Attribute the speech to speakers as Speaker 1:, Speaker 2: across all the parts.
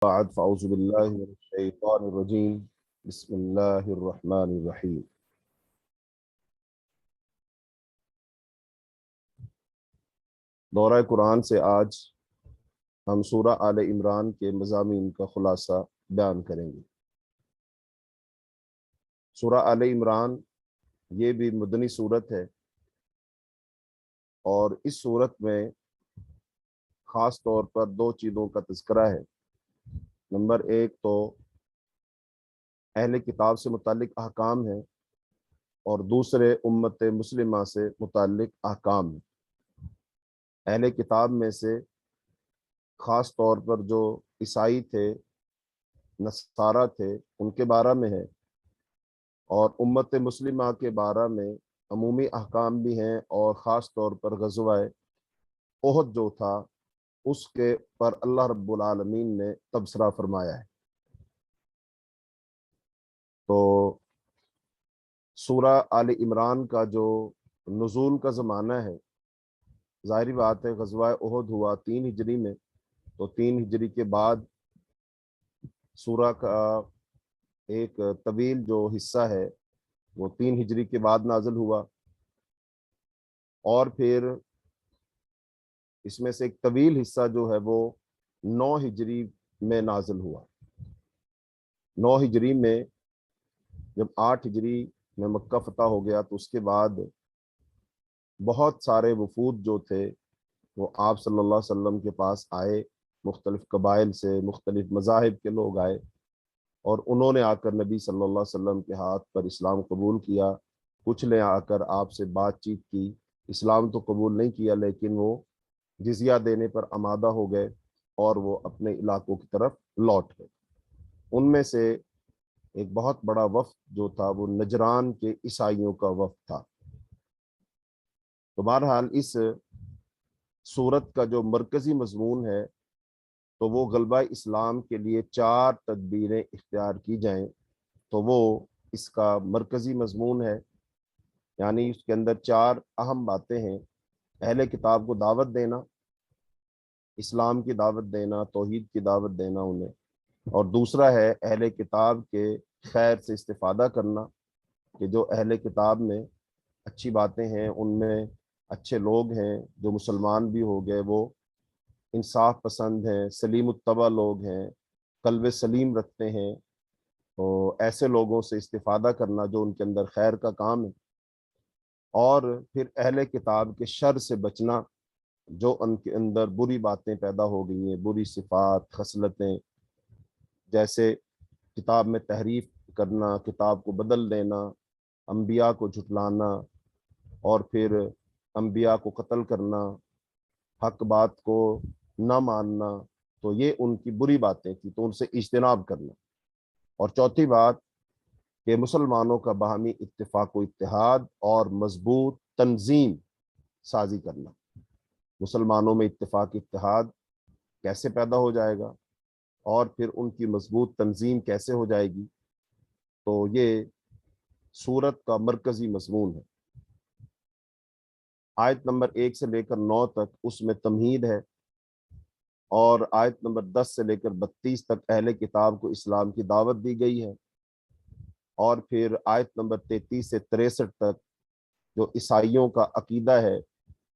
Speaker 1: بعد فاعوذ باللہ من الشیطان الرجیم بسم اللہ الرحمن الرحیم۔ دورہ قرآن سے آج ہم سورہ آل عمران کے مضامین کا خلاصہ بیان کریں گے۔ سورہ آل عمران یہ بھی مدنی صورت ہے، اور اس صورت میں خاص طور پر دو چیزوں کا تذکرہ ہے۔ نمبر ایک تو اہل کتاب سے متعلق احکام ہیں، اور دوسرے امت مسلمہ سے متعلق احکام ہیں۔ اہل کتاب میں سے خاص طور پر جو عیسائی تھے، نصارہ تھے، ان کے بارے میں ہے، اور امت مسلمہ کے بارے میں عمومی احکام بھی ہیں، اور خاص طور پر غزوہ احد جو تھا اس کے پر اللہ رب العالمین نے تبصرہ فرمایا ہے۔ تو سورہ آل عمران کا جو نزول کا زمانہ ہے، ظاہری بات ہے غزوہ احد ہوا 3 ہجری میں، تو 3 ہجری کے بعد سورہ کا ایک طویل جو حصہ ہے وہ 3 ہجری کے بعد نازل ہوا، اور پھر اس میں سے ایک طویل حصہ جو ہے وہ 9 ہجری میں نازل ہوا۔ 9 ہجری میں جب 8 ہجری میں مکہ فتح ہو گیا، تو اس کے بعد بہت سارے وفود جو تھے وہ آپ صلی اللہ علیہ وسلم کے پاس آئے، مختلف قبائل سے، مختلف مذاہب کے لوگ آئے، اور انہوں نے آ کر نبی صلی اللہ علیہ وسلم کے ہاتھ پر اسلام قبول کیا۔ کچھ نے آ کر آپ سے بات چیت کی، اسلام تو قبول نہیں کیا، لیکن وہ جزیہ دینے پر آمادہ ہو گئے اور وہ اپنے علاقوں کی طرف لوٹ گئے۔ ان میں سے ایک بہت بڑا وفد جو تھا وہ نجران کے عیسائیوں کا وفد تھا۔ تو بہرحال اس سورت کا جو مرکزی مضمون ہے تو وہ غلبہ اسلام کے لیے 4 تدبیریں اختیار کی جائیں، تو وہ اس کا مرکزی مضمون ہے۔ یعنی اس کے اندر 4 اہم باتیں ہیں: اہل کتاب کو دعوت دینا، اسلام کی دعوت دینا، توحید کی دعوت دینا انہیں، اور دوسرا ہے اہل کتاب کے خیر سے استفادہ کرنا، کہ جو اہل کتاب میں اچھی باتیں ہیں، ان میں اچھے لوگ ہیں، جو مسلمان بھی ہو گئے وہ انصاف پسند ہیں، سلیم الطبع لوگ ہیں، قلب سلیم رکھتے ہیں، تو ایسے لوگوں سے استفادہ کرنا جو ان کے اندر خیر کا کام ہے۔ اور پھر اہل کتاب کے شر سے بچنا، جو ان کے اندر بری باتیں پیدا ہو گئی ہیں، بری صفات، خصلتیں، جیسے کتاب میں تحریف کرنا، کتاب کو بدل دینا، انبیاء کو جھٹلانا، اور پھر انبیاء کو قتل کرنا، حق بات کو نہ ماننا، تو یہ ان کی بری باتیں تھیں، تو ان سے اجتناب کرنا۔ اور چوتھی بات کہ مسلمانوں کا باہمی اتفاق و اتحاد اور مضبوط تنظیم سازی کرنا۔ مسلمانوں میں اتفاق اتحاد کیسے پیدا ہو جائے گا، اور پھر ان کی مضبوط تنظیم کیسے ہو جائے گی، تو یہ سورت کا مرکزی مضمون ہے۔ آیت نمبر 1 سے لے کر 9 تک اس میں تمہید ہے، اور آیت نمبر 10 سے لے کر 32 تک اہل کتاب کو اسلام کی دعوت دی گئی ہے، اور پھر آیت نمبر 33 سے 63 تک جو عیسائیوں کا عقیدہ ہے،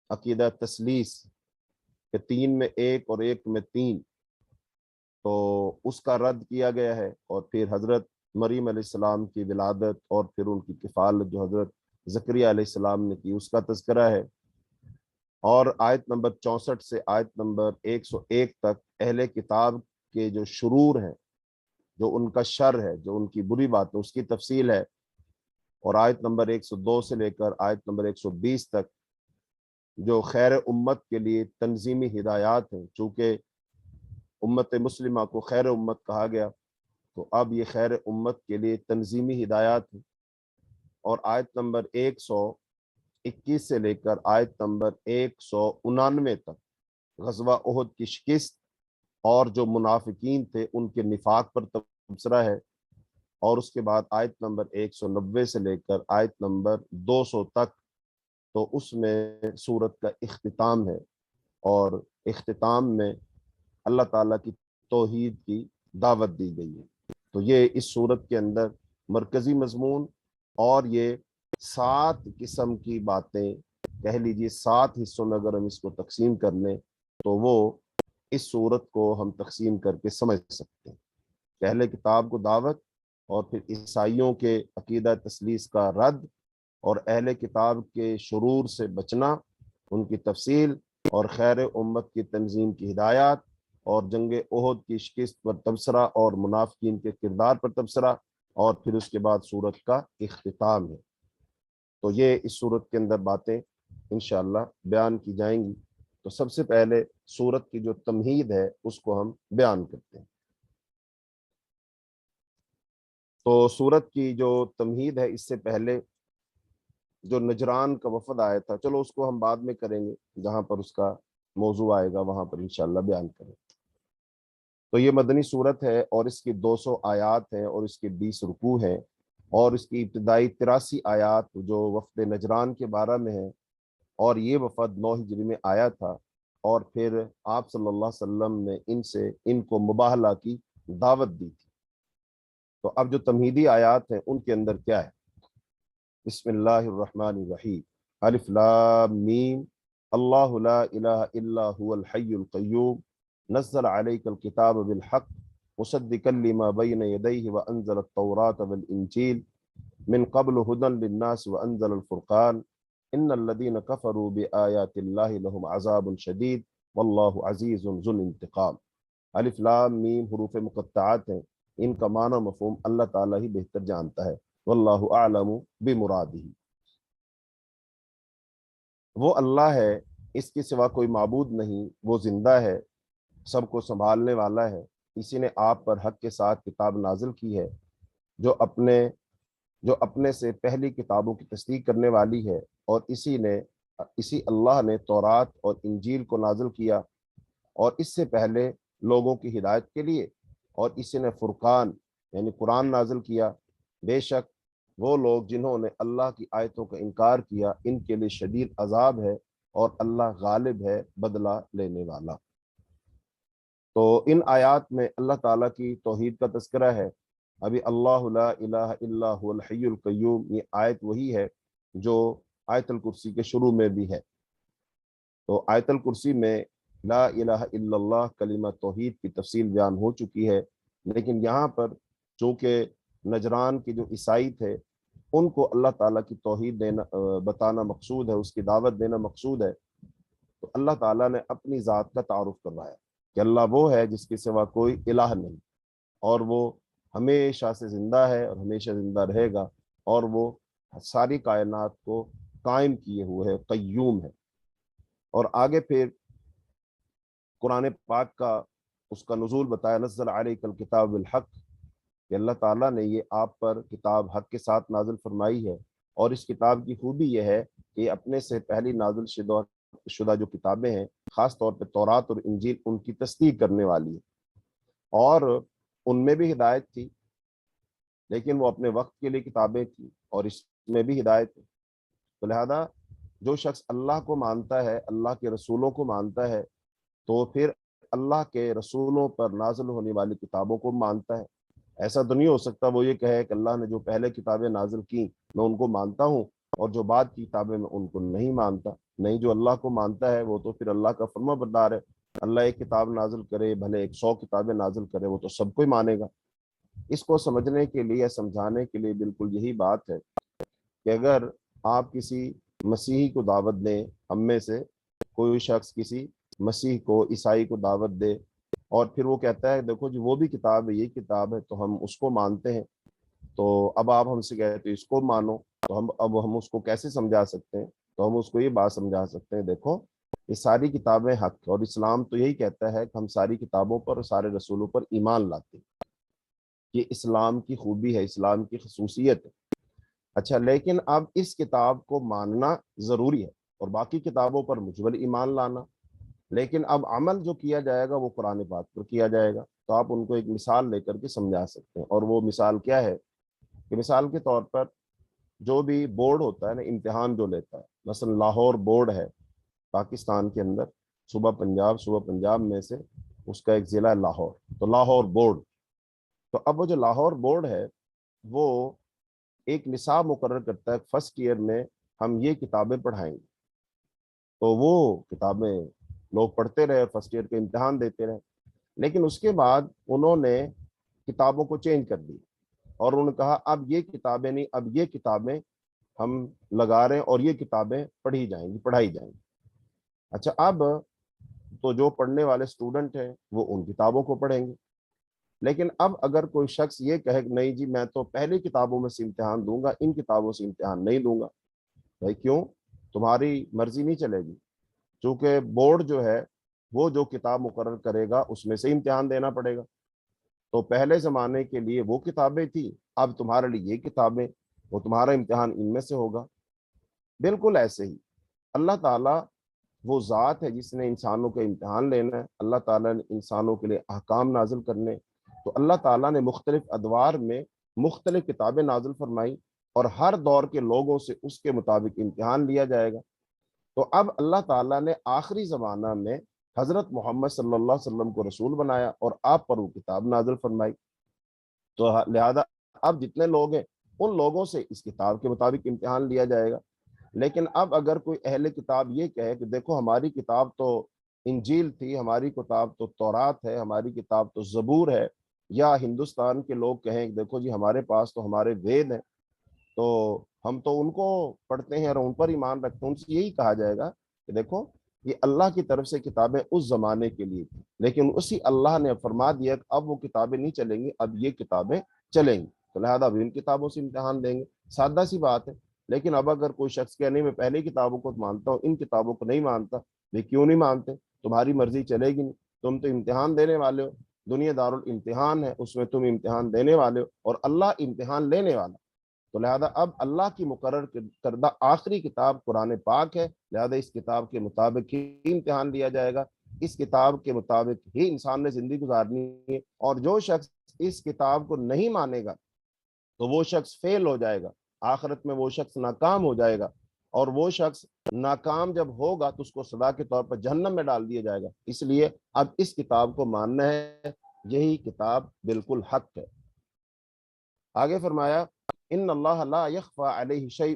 Speaker 1: عقیدہ تثلیث، کہ 3 میں 1 اور 1 میں 3، تو اس کا رد کیا گیا ہے، اور پھر حضرت مریم علیہ السلام کی ولادت اور پھر ان کی کفالت جو حضرت زکریا علیہ السلام نے کی، اس کا تذکرہ ہے۔ اور آیت نمبر 64 سے آیت نمبر 101 تک اہل کتاب کے جو شرور ہیں، جو ان کا شر ہے، جو ان کی بری بات ہے، اس کی تفصیل ہے۔ اور آیت نمبر 102 سے لے کر آیت نمبر 120 تک جو خیر امت کے لیے تنظیمی ہدایات ہیں، چونکہ امت مسلمہ کو خیر امت کہا گیا، تو اب یہ خیر امت کے لیے تنظیمی ہدایات ہیں۔ اور آیت نمبر 121 سے لے کر آیت نمبر 199 تک غزوہ احد کی شکست اور جو منافقین تھے ان کے نفاق پر تبصرہ ہے۔ اور اس کے بعد آیت نمبر 190 سے لے کر آیت نمبر 200 تک، تو اس میں سورت کا اختتام ہے، اور اختتام میں اللہ تعالیٰ کی توحید کی دعوت دی گئی ہے۔ تو یہ اس صورت کے اندر مرکزی مضمون، اور یہ 7 قسم کی باتیں کہہ لیجیے، 7 حصوں میں اگر ہم اس کو تقسیم کر لیں تو وہ اس صورت کو ہم تقسیم کر کے سمجھ سکتے ہیں۔ پہلے کتاب کو دعوت، اور پھر عیسائیوں کے عقیدہ تثلیث کا رد، اور اہل کتاب کے شرور سے بچنا، ان کی تفصیل، اور خیر امت کی تنظیم کی ہدایات، اور جنگ احد کی شکست پر تبصرہ، اور منافقین کے کردار پر تبصرہ، اور پھر اس کے بعد سورت کا اختتام ہے۔ تو یہ اس سورت کے اندر باتیں انشاءاللہ بیان کی جائیں گی۔ تو سب سے پہلے سورت کی جو تمہید ہے اس کو ہم بیان کرتے ہیں۔ تو سورت کی جو تمہید ہے، اس سے پہلے جو نجران کا وفد آیا تھا، چلو اس کو ہم بعد میں کریں گے، جہاں پر اس کا موضوع آئے گا وہاں پر انشاءاللہ بیان کریں۔ تو یہ مدنی صورت ہے، اور اس کی 200 آیات ہیں، اور اس کے 20 رکوع ہیں، اور اس کی ابتدائی 83 آیات جو وفد نجران کے بارے میں ہیں، اور یہ وفد 9 ہجری میں آیا تھا، اور پھر آپ صلی اللہ علیہ وسلم نے ان کو مباہلہ کی دعوت دی تھی۔ تو اب جو تمہیدی آیات ہیں ان کے اندر کیا ہے؟ بسم اللہ الرحمن الرحیم، الف لام میم، اللہ لا الہ الا هو الحی القیوم، نزل علیک الکتاب بالحق مصدقا لما بین یدیہ وانزل التوراۃ والانجیل من قبل هدى للناس وانزل الفرقان ان الذین کفروا بآیات اللہ لهم عذاب شدید واللہ عزیز ذو الانتقام۔ الف لام میم حروف مقطعات ہیں، ان کا معنی مفہوم اللہ تعالیٰ ہی بہتر جانتا ہے، واللہ اعلم بمرادہ۔ وہ اللہ ہے، اس کے سوا کوئی معبود نہیں، وہ زندہ ہے، سب کو سنبھالنے والا ہے، اسی نے آپ پر حق کے ساتھ کتاب نازل کی ہے، جو اپنے سے پہلی کتابوں کی تصدیق کرنے والی ہے، اور اسی اللہ نے تورات اور انجیل کو نازل کیا، اور اس سے پہلے لوگوں کی ہدایت کے لیے، اور اسی نے فرقان یعنی قرآن نازل کیا۔ بے شک وہ لوگ جنہوں نے اللہ کی آیتوں کا انکار کیا، ان کے لیے شدید عذاب ہے، اور اللہ غالب ہے، بدلہ لینے والا۔ تو ان آیات میں اللہ تعالیٰ کی توحید کا تذکرہ ہے۔ ابھی اللہ لا الہ الا هو الحی القیوم، یہ آیت وہی ہے جو آیت الکرسی کے شروع میں بھی ہے۔ تو آیت الکرسی میں لا الہ الا اللہ کلمہ توحید کی تفصیل بیان ہو چکی ہے، لیکن یہاں پر چونکہ نجران کے جو عیسائی تھے، ان کو اللہ تعالیٰ کی توحید بتانا مقصود ہے، اس کی دعوت دینا مقصود ہے، تو اللہ تعالیٰ نے اپنی ذات کا تعارف کروایا کہ اللہ وہ ہے جس کے سوا کوئی الہ نہیں، اور وہ ہمیشہ سے زندہ ہے اور ہمیشہ زندہ رہے گا، اور وہ ساری کائنات کو قائم کیے ہوئے ہے، قیوم ہے۔ اور آگے پھر قرآن پاک کا اس کا نزول بتایا، نزل علیک الکتاب بالحق، کہ اللہ تعالیٰ نے یہ آپ پر کتاب حق کے ساتھ نازل فرمائی ہے، اور اس کتاب کی خوبی یہ ہے کہ اپنے سے پہلی نازل شدہ جو کتابیں ہیں، خاص طور پہ تورات اور انجیل، ان کی تصدیق کرنے والی ہے، اور ان میں بھی ہدایت تھی، لیکن وہ اپنے وقت کے لیے کتابیں تھیں، اور اس میں بھی ہدایت ہے۔ تو لہذا جو شخص اللہ کو مانتا ہے، اللہ کے رسولوں کو مانتا ہے، تو پھر اللہ کے رسولوں پر نازل ہونے والی کتابوں کو مانتا ہے۔ ایسا تو نہیں ہو سکتا وہ یہ کہے کہ اللہ نے جو پہلے کتابیں نازل کی میں ان کو مانتا ہوں، اور جو بعد کی کتابیں میں ان کو نہیں مانتا۔ نہیں، جو اللہ کو مانتا ہے وہ تو پھر اللہ کا فرما بردار ہے۔ اللہ ایک کتاب نازل کرے، بھلے 100 کتابیں نازل کرے، وہ تو سب کو ہی مانے گا۔ اس کو سمجھنے کے لیے، سمجھانے کے لیے بالکل یہی بات ہے کہ اگر آپ کسی مسیحی کو دعوت دیں، ہم میں سے کوئی شخص کسی مسیح کو، عیسائی کو دعوت دے، اور پھر وہ کہتا ہے دیکھو جی وہ بھی کتاب ہے، یہ کتاب ہے، تو ہم اس کو مانتے ہیں، تو اب آپ ہم سے کہتے ہیں اس کو مانو، تو ہم اس کو کیسے سمجھا سکتے ہیں؟ تو ہم اس کو یہ بات سمجھا سکتے ہیں، دیکھو یہ ساری کتابیں حق، اور اسلام تو یہی کہتا ہے کہ ہم ساری کتابوں پر اور سارے رسولوں پر ایمان لاتے ہیں۔ یہ اسلام کی خوبی ہے، اسلام کی خصوصیت ہے۔ اچھا، لیکن اب اس کتاب کو ماننا ضروری ہے، اور باقی کتابوں پر مجمل ایمان لانا، لیکن اب عمل جو کیا جائے گا وہ قرآن پاک پر کیا جائے گا۔ تو آپ ان کو ایک مثال لے کر کے سمجھا سکتے ہیں، اور وہ مثال کیا ہے کہ مثال کے طور پر جو بھی بورڈ ہوتا ہے نا، امتحان جو لیتا ہے، مثلا لاہور بورڈ ہے پاکستان کے اندر، صوبہ پنجاب میں سے اس کا ایک ضلع ہے لاہور، تو لاہور بورڈ. تو اب وہ جو لاہور بورڈ ہے وہ ایک نصاب مقرر کرتا ہے، فرسٹ ایئر میں ہم یہ کتابیں پڑھائیں گے. تو وہ کتابیں لوگ پڑھتے رہے، فرسٹ ایئر کے امتحان دیتے رہے. لیکن اس کے بعد انہوں نے کتابوں کو چینج کر دی اور انہوں نے کہا اب یہ کتابیں نہیں، اب یہ کتابیں ہم لگا رہے ہیں اور یہ کتابیں پڑھی جائیں گی، پڑھائی جائیں گی. اچھا، اب تو جو پڑھنے والے اسٹوڈنٹ ہیں وہ ان کتابوں کو پڑھیں گے. لیکن اب اگر کوئی شخص یہ کہے کہ نہیں جی میں تو پہلی کتابوں میں سے امتحان دوں گا، ان کتابوں سے امتحان نہیں دوں گا، بھائی کیوں؟ تمہاری مرضی نہیں چلے گی. چونکہ بورڈ جو ہے وہ جو کتاب مقرر کرے گا اس میں سے امتحان دینا پڑے گا. تو پہلے زمانے کے لیے وہ کتابیں تھیں، اب تمہارے لیے یہ کتابیں، وہ تمہارا امتحان ان میں سے ہوگا. بالکل ایسے ہی اللہ تعالیٰ وہ ذات ہے جس نے انسانوں کے امتحان لینا ہے. اللہ تعالیٰ نے انسانوں کے لیے احکام نازل کرنے، تو اللہ تعالیٰ نے مختلف ادوار میں مختلف کتابیں نازل فرمائی اور ہر دور کے لوگوں سے اس کے مطابق امتحان لیا جائے گا. تو اب اللہ تعالیٰ نے آخری زمانہ میں حضرت محمد صلی اللہ علیہ وسلم کو رسول بنایا اور آپ پر وہ کتاب نازل فرمائی. تو لہذا اب جتنے لوگ ہیں ان لوگوں سے اس کتاب کے مطابق امتحان لیا جائے گا. لیکن اب اگر کوئی اہل کتاب یہ کہے کہ دیکھو ہماری کتاب تو انجیل تھی، ہماری کتاب تو تورات ہے، ہماری کتاب تو زبور ہے، یا ہندوستان کے لوگ کہیں کہ دیکھو جی ہمارے پاس تو ہمارے وید ہیں، تو ہم تو ان کو پڑھتے ہیں اور ان پر ایمان رکھتے ہیں، ان سے یہی کہا جائے گا کہ دیکھو یہ اللہ کی طرف سے کتابیں اس زمانے کے لیے تھی، لیکن اسی اللہ نے فرما دیا کہ اب وہ کتابیں نہیں چلیں گی، اب یہ کتابیں چلیں گی، تو لہذا اب ان کتابوں سے امتحان دیں گے. سادہ سی بات ہے. لیکن اب اگر کوئی شخص کہ نہیں میں پہلے کتابوں کو مانتا ہوں، ان کتابوں کو نہیں مانتا، یہ کیوں نہیں مانتے؟ تمہاری مرضی چلے گی نہیں، تم تو امتحان دینے والے ہو، دنیا دار الامتحان ہے، اس میں تم امتحان دینے والے ہو اور اللہ امتحان لینے والا. تو لہذا اب اللہ کی مقرر کردہ آخری کتاب قرآن پاک ہے، لہذا اس کتاب کے مطابق ہی امتحان لیا جائے گا، اس کتاب کے مطابق ہی انسان نے زندگی گزارنی ہے. اور جو شخص اس کتاب کو نہیں مانے گا تو وہ شخص فیل ہو جائے گا، آخرت میں وہ شخص ناکام ہو جائے گا، اور وہ شخص ناکام جب ہوگا تو اس کو سزا کے طور پر جہنم میں ڈال دیا جائے گا. اس لیے اب اس کتاب کو ماننا ہے، یہی کتاب بالکل حق ہے. آگے فرمایا ان اللہ لا يخفى علیہ شیء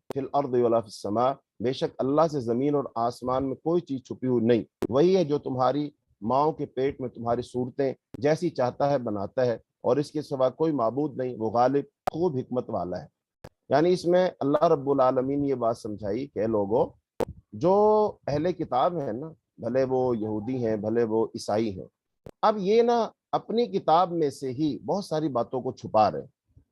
Speaker 1: فی الارض ولا فی السماء، بے شک اللہ سے زمین اور آسمان میں کوئی چیز چھپی ہوئی نہیں، وہی ہے جو تمہاری ماؤں کے پیٹ میں تمہاری صورتیں جیسی چاہتا ہے بناتا ہے، اور اس کے سوا کوئی معبود نہیں، وہ غالب خوب حکمت والا ہے. یعنی اس میں اللہ رب العالمین یہ بات سمجھائی کہ لوگوں جو اہل کتاب ہیں نا، بھلے وہ یہودی ہیں بھلے وہ عیسائی ہیں، اب یہ نا اپنی کتاب میں سے ہی بہت ساری باتوں کو چھپا رہے ہیں.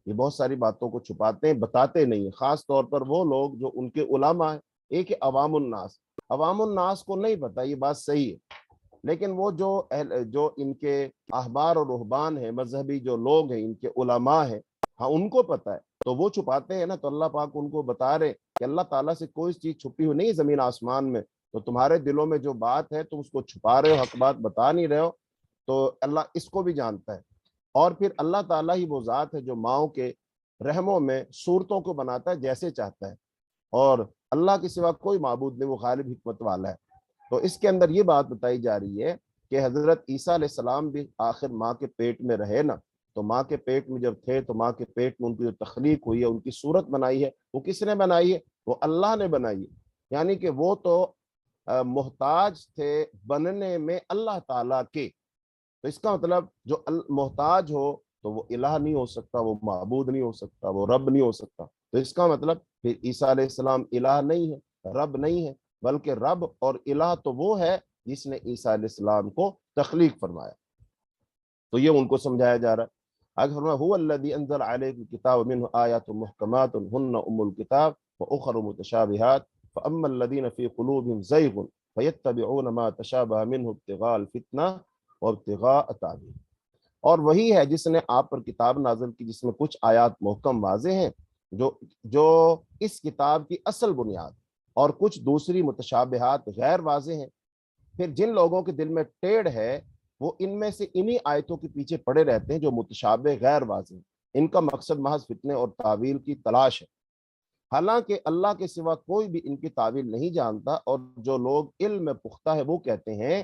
Speaker 1: یہ بہت ساری باتوں کو چھپاتے ہیں، بتاتے نہیں ہیں، خاص طور پر وہ لوگ جو ان کے علماء ہیں. ایک عوام الناس، عوام الناس کو نہیں پتا یہ بات صحیح ہے، لیکن وہ جو ان کے احبار اور رہبان ہیں، مذہبی جو لوگ ہیں، ان کے علماء ہیں، ہاں ان کو پتا ہے تو وہ چھپاتے ہیں نا. تو اللہ پاک ان کو بتا رہے کہ اللہ تعالیٰ سے کوئی چیز چھپی ہوئی نہیں زمین آسمان میں، تو تمہارے دلوں میں جو بات ہے تم اس کو چھپا رہے ہو، حق بات بتا نہیں رہے ہو، تو اللہ اس کو بھی جانتا ہے. اور پھر اللہ تعالیٰ ہی وہ ذات ہے جو ماؤں کے رحموں میں صورتوں کو بناتا ہے جیسے چاہتا ہے، اور اللہ کے سوا کوئی معبود نہیں، وہ غالب حکمت والا ہے. تو اس کے اندر یہ بات بتائی جا رہی ہے کہ حضرت عیسیٰ علیہ السلام بھی آخر ماں کے پیٹ میں رہے نا، تو ماں کے پیٹ میں جب تھے تو ماں کے پیٹ میں ان کی جو تخلیق ہوئی ہے، ان کی صورت بنائی ہے، وہ کس نے بنائی ہے؟ وہ اللہ نے بنائی ہے. یعنی کہ وہ تو محتاج تھے بننے میں اللہ تعالیٰ کے. تو اس کا مطلب جو محتاج ہو تو وہ الہ نہیں ہو سکتا، وہ معبود نہیں ہو سکتا، وہ رب نہیں ہو سکتا. تو اس کا مطلب پھر عیسیٰ علیہ السلام الہ نہیں ہے، رب نہیں ہے، بلکہ رب اور الہ تو وہ ہے جس نے عیسیٰ علیہ السلام کو تخلیق فرمایا. تو یہ ان کو سمجھایا جا رہا ہے. آگے فرمایا هو الذی انزل علیک الکتاب منہ آیات محکمات ہن ام الکتاب واخر متشابہات فاما الذین فی قلوبہم زیغ فیتبعون ما تشابہ منہ ابتغاء الفتنہ وابتغاء تاویلہ. اور وہی ہے جس نے آپ پر کتاب نازل کی جس میں کچھ آیات محکم واضح ہیں جو اس کتاب کی اصل بنیاد، اور کچھ دوسری متشابہات غیر واضح ہیں. پھر جن لوگوں کے دل میں ٹیڑھ ہے وہ ان میں سے انہی آیتوں کے پیچھے پڑے رہتے ہیں جو متشابہ غیر واضح ہیں. ان کا مقصد محض فتنے اور تعویل کی تلاش ہے، حالانکہ اللہ کے سوا کوئی بھی ان کی تعویل نہیں جانتا. اور جو لوگ علم میں پختہ ہے وہ کہتے ہیں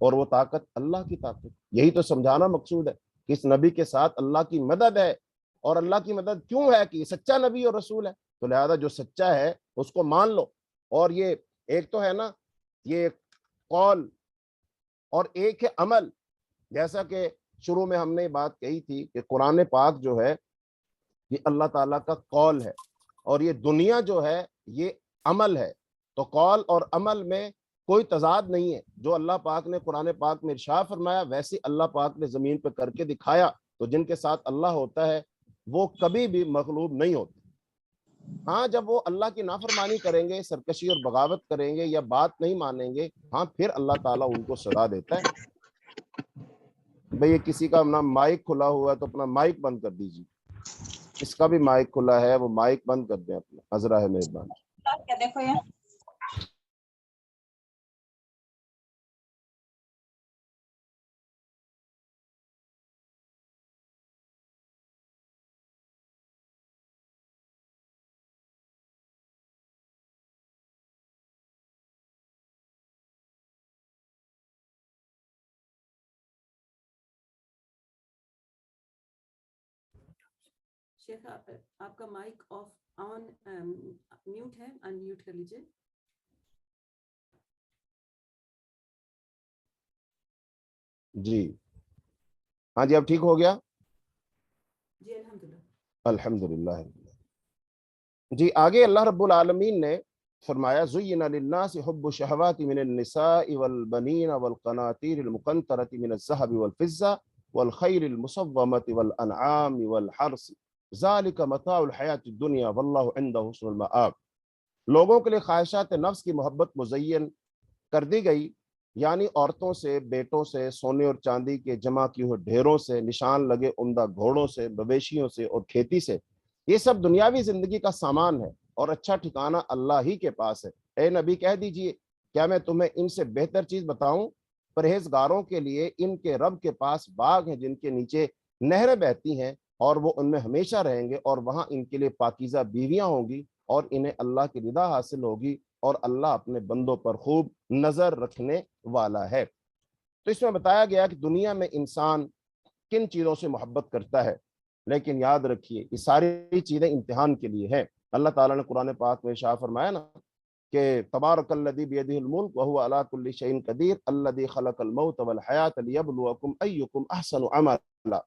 Speaker 1: اور وہ طاقت اللہ کی طاقت. یہی تو سمجھانا مقصود ہے کہ اس نبی کے ساتھ اللہ کی مدد ہے. اور اللہ کی مدد کیوں ہے؟ کہ یہ سچا نبی اور رسول ہے, تو لہذا جو سچا ہے اس کو مان لو. اور یہ ایک تو ہے نا یہ قول اور ایک ہے عمل. جیسا کہ شروع میں ہم نے بات کہی تھی کہ قرآن پاک جو ہے یہ اللہ تعالیٰ کا قول ہے, اور یہ دنیا جو ہے یہ عمل ہے. تو قول اور عمل میں کوئی تضاد نہیں ہے. جو اللہ پاک نے قرآن پاک میں ارشاد فرمایا ویسے اللہ پاک نے زمین پہ کر کے دکھایا. تو جن کے ساتھ اللہ ہوتا ہے وہ کبھی بھی مغلوب نہیں ہوتے. ہاں جب وہ اللہ کی نافرمانی کریں گے, سرکشی اور بغاوت کریں گے یا بات نہیں مانیں گے, ہاں پھر اللہ تعالیٰ ان کو سزا دیتا ہے. بھئی یہ کسی کا اپنا مائک کھلا ہوا ہے تو اپنا مائک بند کر دیجیے. اس کا بھی مائک کھلا ہے, وہ مائک بند کر دیں اپنا, عذرا ہے مہربانی.
Speaker 2: کیا دیکھو یہ
Speaker 3: شیخ آپ کا مائک آف آن میوٹ ہے, ان میوٹ کر لیجیے.
Speaker 1: جی ہاں جی اب ٹھیک ہو گیا.
Speaker 3: جی الحمدللہ.
Speaker 1: الحمدللہ. جی آگے اللہ رب العالمین نے فرمایا زین للناس حب الشہوات من النساء والبنین والقناطیر المقنطرۃ من الذهب والفضة والخیل المصومۃ والانعام والحرث ذلک متاع الحیاۃ الدنیا واللہ عنده حسن المآب. لوگوں کے لیے خواہشات نفس کی محبت مزین کر دی گئی, یعنی عورتوں سے, بیٹوں سے, سونے اور چاندی کے جمع کیے ہوئے ڈھیروں سے, نشان لگے عمدہ گھوڑوں سے, مویشیوں سے اور کھیتی سے. یہ سب دنیاوی زندگی کا سامان ہے اور اچھا ٹھکانہ اللہ ہی کے پاس ہے. اے نبی کہہ دیجئے کیا میں تمہیں ان سے بہتر چیز بتاؤں؟ پرہیزگاروں کے لیے ان کے رب کے پاس باغ ہیں جن کے نیچے نہریں بہتی ہیں, اور وہ ان میں ہمیشہ رہیں گے, اور وہاں ان کے لیے پاکیزہ بیویاں ہوں گی, اور انہیں اللہ کی رضا حاصل ہوگی, اور اللہ اپنے بندوں پر خوب نظر رکھنے والا ہے. تو اس میں بتایا گیا کہ دنیا میں انسان کن چیزوں سے محبت کرتا ہے, لیکن یاد رکھیے یہ ساری چیزیں امتحان کے لیے ہیں. اللہ تعالیٰ نے قرآن پاک میں ارشاد فرمایا نا کہ تبارک الذی بیدہ الملک وہو علی کل شیء قدیر الذی خلق الموت والحیاۃ لیبلوکم ایکم احسن عملا.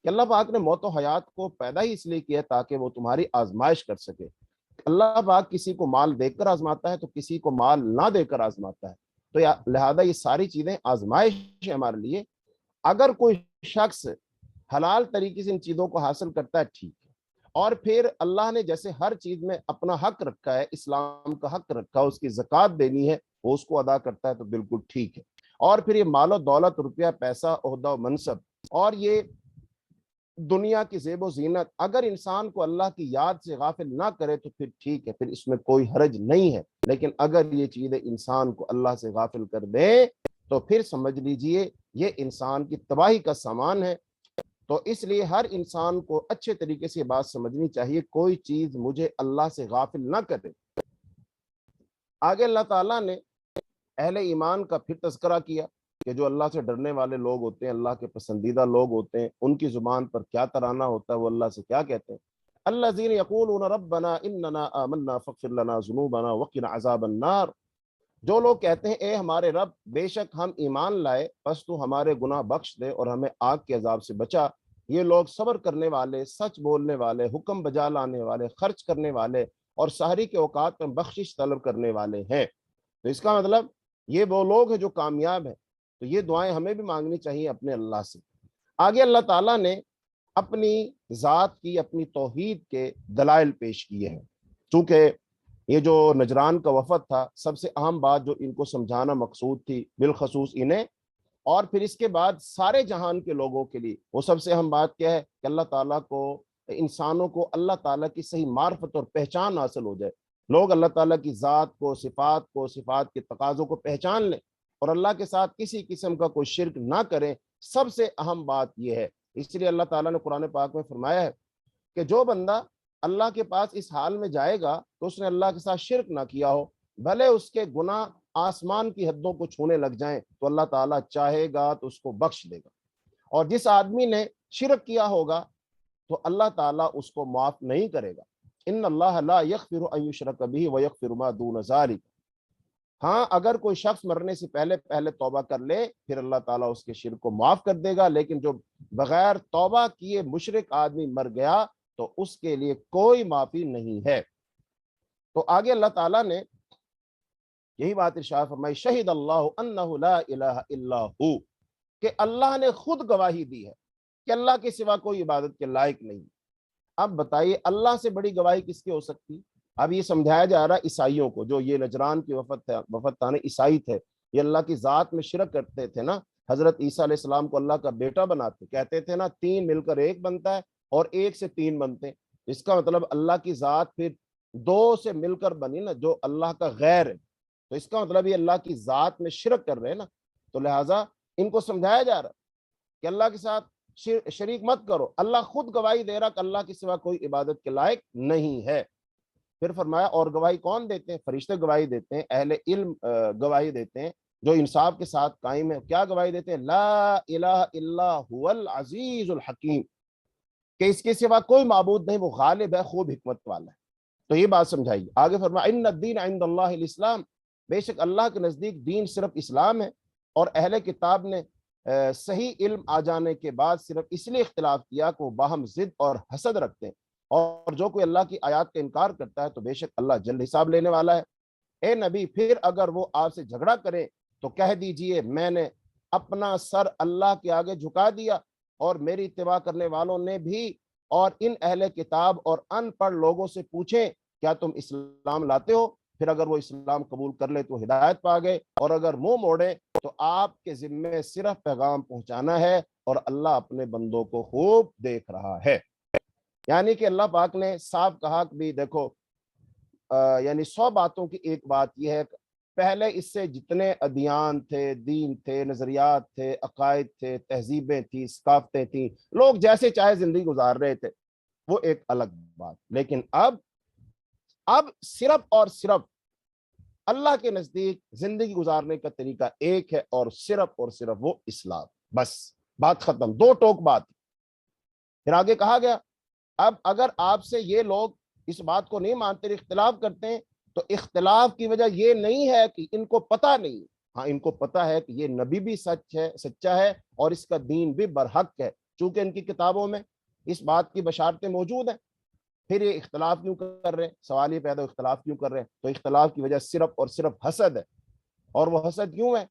Speaker 1: کہ اللہ پاک نے موت و حیات کو پیدا ہی اس لیے کیا تاکہ وہ تمہاری آزمائش کر سکے. اللہ پاک کسی کو مال دے کر آزماتا ہے تو کسی کو مال نہ دے کر آزماتا ہے. تو لہذا یہ ساری چیزیں آزمائش ہے ہمارے لیے. اگر کوئی شخص حلال طریقے سے ان چیزوں کو حاصل کرتا ہے ٹھیک ہے, اور پھر اللہ نے جیسے ہر چیز میں اپنا حق رکھا ہے, اسلام کا حق رکھا ہے, اس کی زکوٰۃ دینی ہے, وہ اس کو ادا کرتا ہے تو بالکل ٹھیک ہے. اور پھر یہ مال و دولت, روپیہ پیسہ, عہدہ و منصب اور یہ دنیا کی زیب و زینت اگر انسان کو اللہ کی یاد سے غافل نہ کرے تو پھر ٹھیک ہے, پھر اس میں کوئی حرج نہیں ہے. لیکن اگر یہ چیزیں انسان کو اللہ سے غافل کر دے تو پھر سمجھ لیجئے یہ انسان کی تباہی کا سامان ہے. تو اس لیے ہر انسان کو اچھے طریقے سے بات سمجھنی چاہیے, کوئی چیز مجھے اللہ سے غافل نہ کرے. آگے اللہ تعالیٰ نے اہل ایمان کا پھر تذکرہ کیا کہ جو اللہ سے ڈرنے والے لوگ ہوتے ہیں, اللہ کے پسندیدہ لوگ ہوتے ہیں, ان کی زبان پر کیا ترانہ ہوتا ہے, وہ اللہ سے کیا کہتے ہیں. الذین یقولون ربنا اننا آمنا فاغفر لنا ذنوبنا وقنا عذاب النار. جو لوگ کہتے ہیں اے ہمارے رب بے شک ہم ایمان لائے بس تو ہمارے گناہ بخش دے اور ہمیں آگ کے عذاب سے بچا. یہ لوگ صبر کرنے والے, سچ بولنے والے, حکم بجا لانے والے, خرچ کرنے والے اور سحری کے اوقات میں بخشش طلب کرنے والے ہیں. تو اس کا مطلب یہ وہ لوگ ہیں جو کامیاب ہیں. تو یہ دعائیں ہمیں بھی مانگنی چاہیے اپنے اللہ سے. آگے اللہ تعالیٰ نے اپنی ذات کی, اپنی توحید کے دلائل پیش کیے ہیں. چونکہ یہ جو نجران کا وفد تھا, سب سے اہم بات جو ان کو سمجھانا مقصود تھی بالخصوص انہیں, اور پھر اس کے بعد سارے جہان کے لوگوں کے لیے وہ سب سے اہم بات کیا ہے کہ اللہ تعالیٰ کو, انسانوں کو اللہ تعالیٰ کی صحیح معرفت اور پہچان حاصل ہو جائے. لوگ اللہ تعالیٰ کی ذات کو, صفات کے تقاضوں کو پہچان لیں اور اللہ کے ساتھ کسی قسم کا کوئی شرک نہ کریں. سب سے اہم بات یہ ہے. اس لیے اللہ تعالیٰ نے قرآن پاک میں فرمایا ہے کہ جو بندہ اللہ کے پاس اس حال میں جائے گا تو اس نے اللہ کے ساتھ شرک نہ کیا ہو, بھلے اس کے گناہ آسمان کی حدوں کو چھونے لگ جائیں تو اللہ تعالیٰ چاہے گا تو اس کو بخش دے گا، اور جس آدمی نے شرک کیا ہوگا تو اللہ تعالیٰ اس کو معاف نہیں کرے گا۔ ان اللہ لا یغفر ان یشرک بہ ویغفر ما دون ذلک، ہاں اگر کوئی شخص مرنے سے پہلے توبہ کر لے پھر اللہ تعالیٰ اس کے شرک کو معاف کر دے گا، لیکن جو بغیر توبہ کیے مشرک آدمی مر گیا تو اس کے لیے کوئی معافی نہیں ہے۔ تو آگے اللہ تعالیٰ نے یہی بات ارشاد فرمائی، شہید اللہ انہ لا الہ الا ہو، کہ اللہ نے خود گواہی دی ہے کہ اللہ کے سوا کوئی عبادت کے لائق نہیں۔ اب بتائیے اللہ سے بڑی گواہی کس کی ہو سکتی؟ اب یہ سمجھایا جا رہا ہے عیسائیوں کو، جو یہ نجران کی وفد تھا، عیسائی تھے، یہ اللہ کی ذات میں شرک کرتے تھے نا، حضرت عیسیٰ علیہ السلام کو اللہ کا بیٹا بناتے، کہتے تھے نا تین مل کر ایک بنتا ہے اور ایک سے تین بنتے ہیں، اس کا مطلب اللہ کی ذات پھر دو سے مل کر بنی نا، جو اللہ کا غیر ہے، تو اس کا مطلب یہ اللہ کی ذات میں شرک کر رہے ہیں نا، تو لہٰذا ان کو سمجھایا جا رہا کہ اللہ کے ساتھ شریک مت کرو، اللہ خود گواہی دے رہا کہ اللہ کے سوا کوئی عبادت کے لائق نہیں ہے۔ پھر فرمایا اور گواہی کون دیتے ہیں؟ فرشتے گواہی دیتے ہیں، اہل علم گواہی دیتے ہیں جو انصاف کے ساتھ قائم ہے، کیا گواہی دیتے ہیں؟ لا الہ الا هو العزیز الحکیم، کہ اس کے سوا کوئی معبود نہیں، وہ غالب ہے، خوب حکمت والا ہے۔ تو یہ بات سمجھائی۔ آگے فرمایا ان الدین عند اللہ الاسلام، بے شک اللہ کے نزدیک دین صرف اسلام ہے، اور اہل کتاب نے صحیح علم آ جانے کے بعد صرف اس لیے اختلاف کیا کہ وہ باہم ضد اور حسد رکھتے ہیں، اور جو کوئی اللہ کی آیات کا انکار کرتا ہے تو بے شک اللہ جلد حساب لینے والا ہے۔ اے نبی پھر اگر وہ آپ سے جھگڑا کرے تو کہہ دیجئے میں نے اپنا سر اللہ کے آگے جھکا دیا، اور میری اتباع کرنے والوں نے بھی، اور ان اہل کتاب اور ان پڑھ لوگوں سے پوچھیں کیا تم اسلام لاتے ہو؟ پھر اگر وہ اسلام قبول کر لے تو ہدایت پا گئے، اور اگر منہ موڑے تو آپ کے ذمے صرف پیغام پہنچانا ہے، اور اللہ اپنے بندوں کو خوب دیکھ رہا ہے۔ یعنی کہ اللہ پاک نے صاف کہا کہ بھی دیکھو یعنی 100 باتوں کی ایک بات یہ ہے، پہلے اس سے جتنے ادیان تھے، دین تھے، نظریات تھے، عقائد تھے، تہذیبیں تھیں، ثقافتیں تھیں، لوگ جیسے چاہے زندگی گزار رہے تھے، وہ ایک الگ بات، لیکن اب صرف اور صرف اللہ کے نزدیک زندگی گزارنے کا طریقہ ایک ہے، اور صرف وہ اسلام، بس بات ختم، دو ٹوک بات۔ پھر آگے کہا گیا اب اگر آپ سے یہ لوگ اس بات کو نہیں مانتے، اختلاف کرتے ہیں، تو اختلاف کی وجہ یہ نہیں ہے کہ ان کو پتہ نہیں، ہاں ان کو پتہ ہے کہ یہ نبی بھی سچا ہے اور اس کا دین بھی برحق ہے، چونکہ ان کی کتابوں میں اس بات کی بشارتیں موجود ہیں۔ پھر یہ اختلاف کیوں کر رہے ہیں؟ سوال یہ پیدا، اختلاف کیوں کر رہے ہیں؟ تو اختلاف کی وجہ صرف اور صرف حسد ہے، اور وہ حسد کیوں ہے؟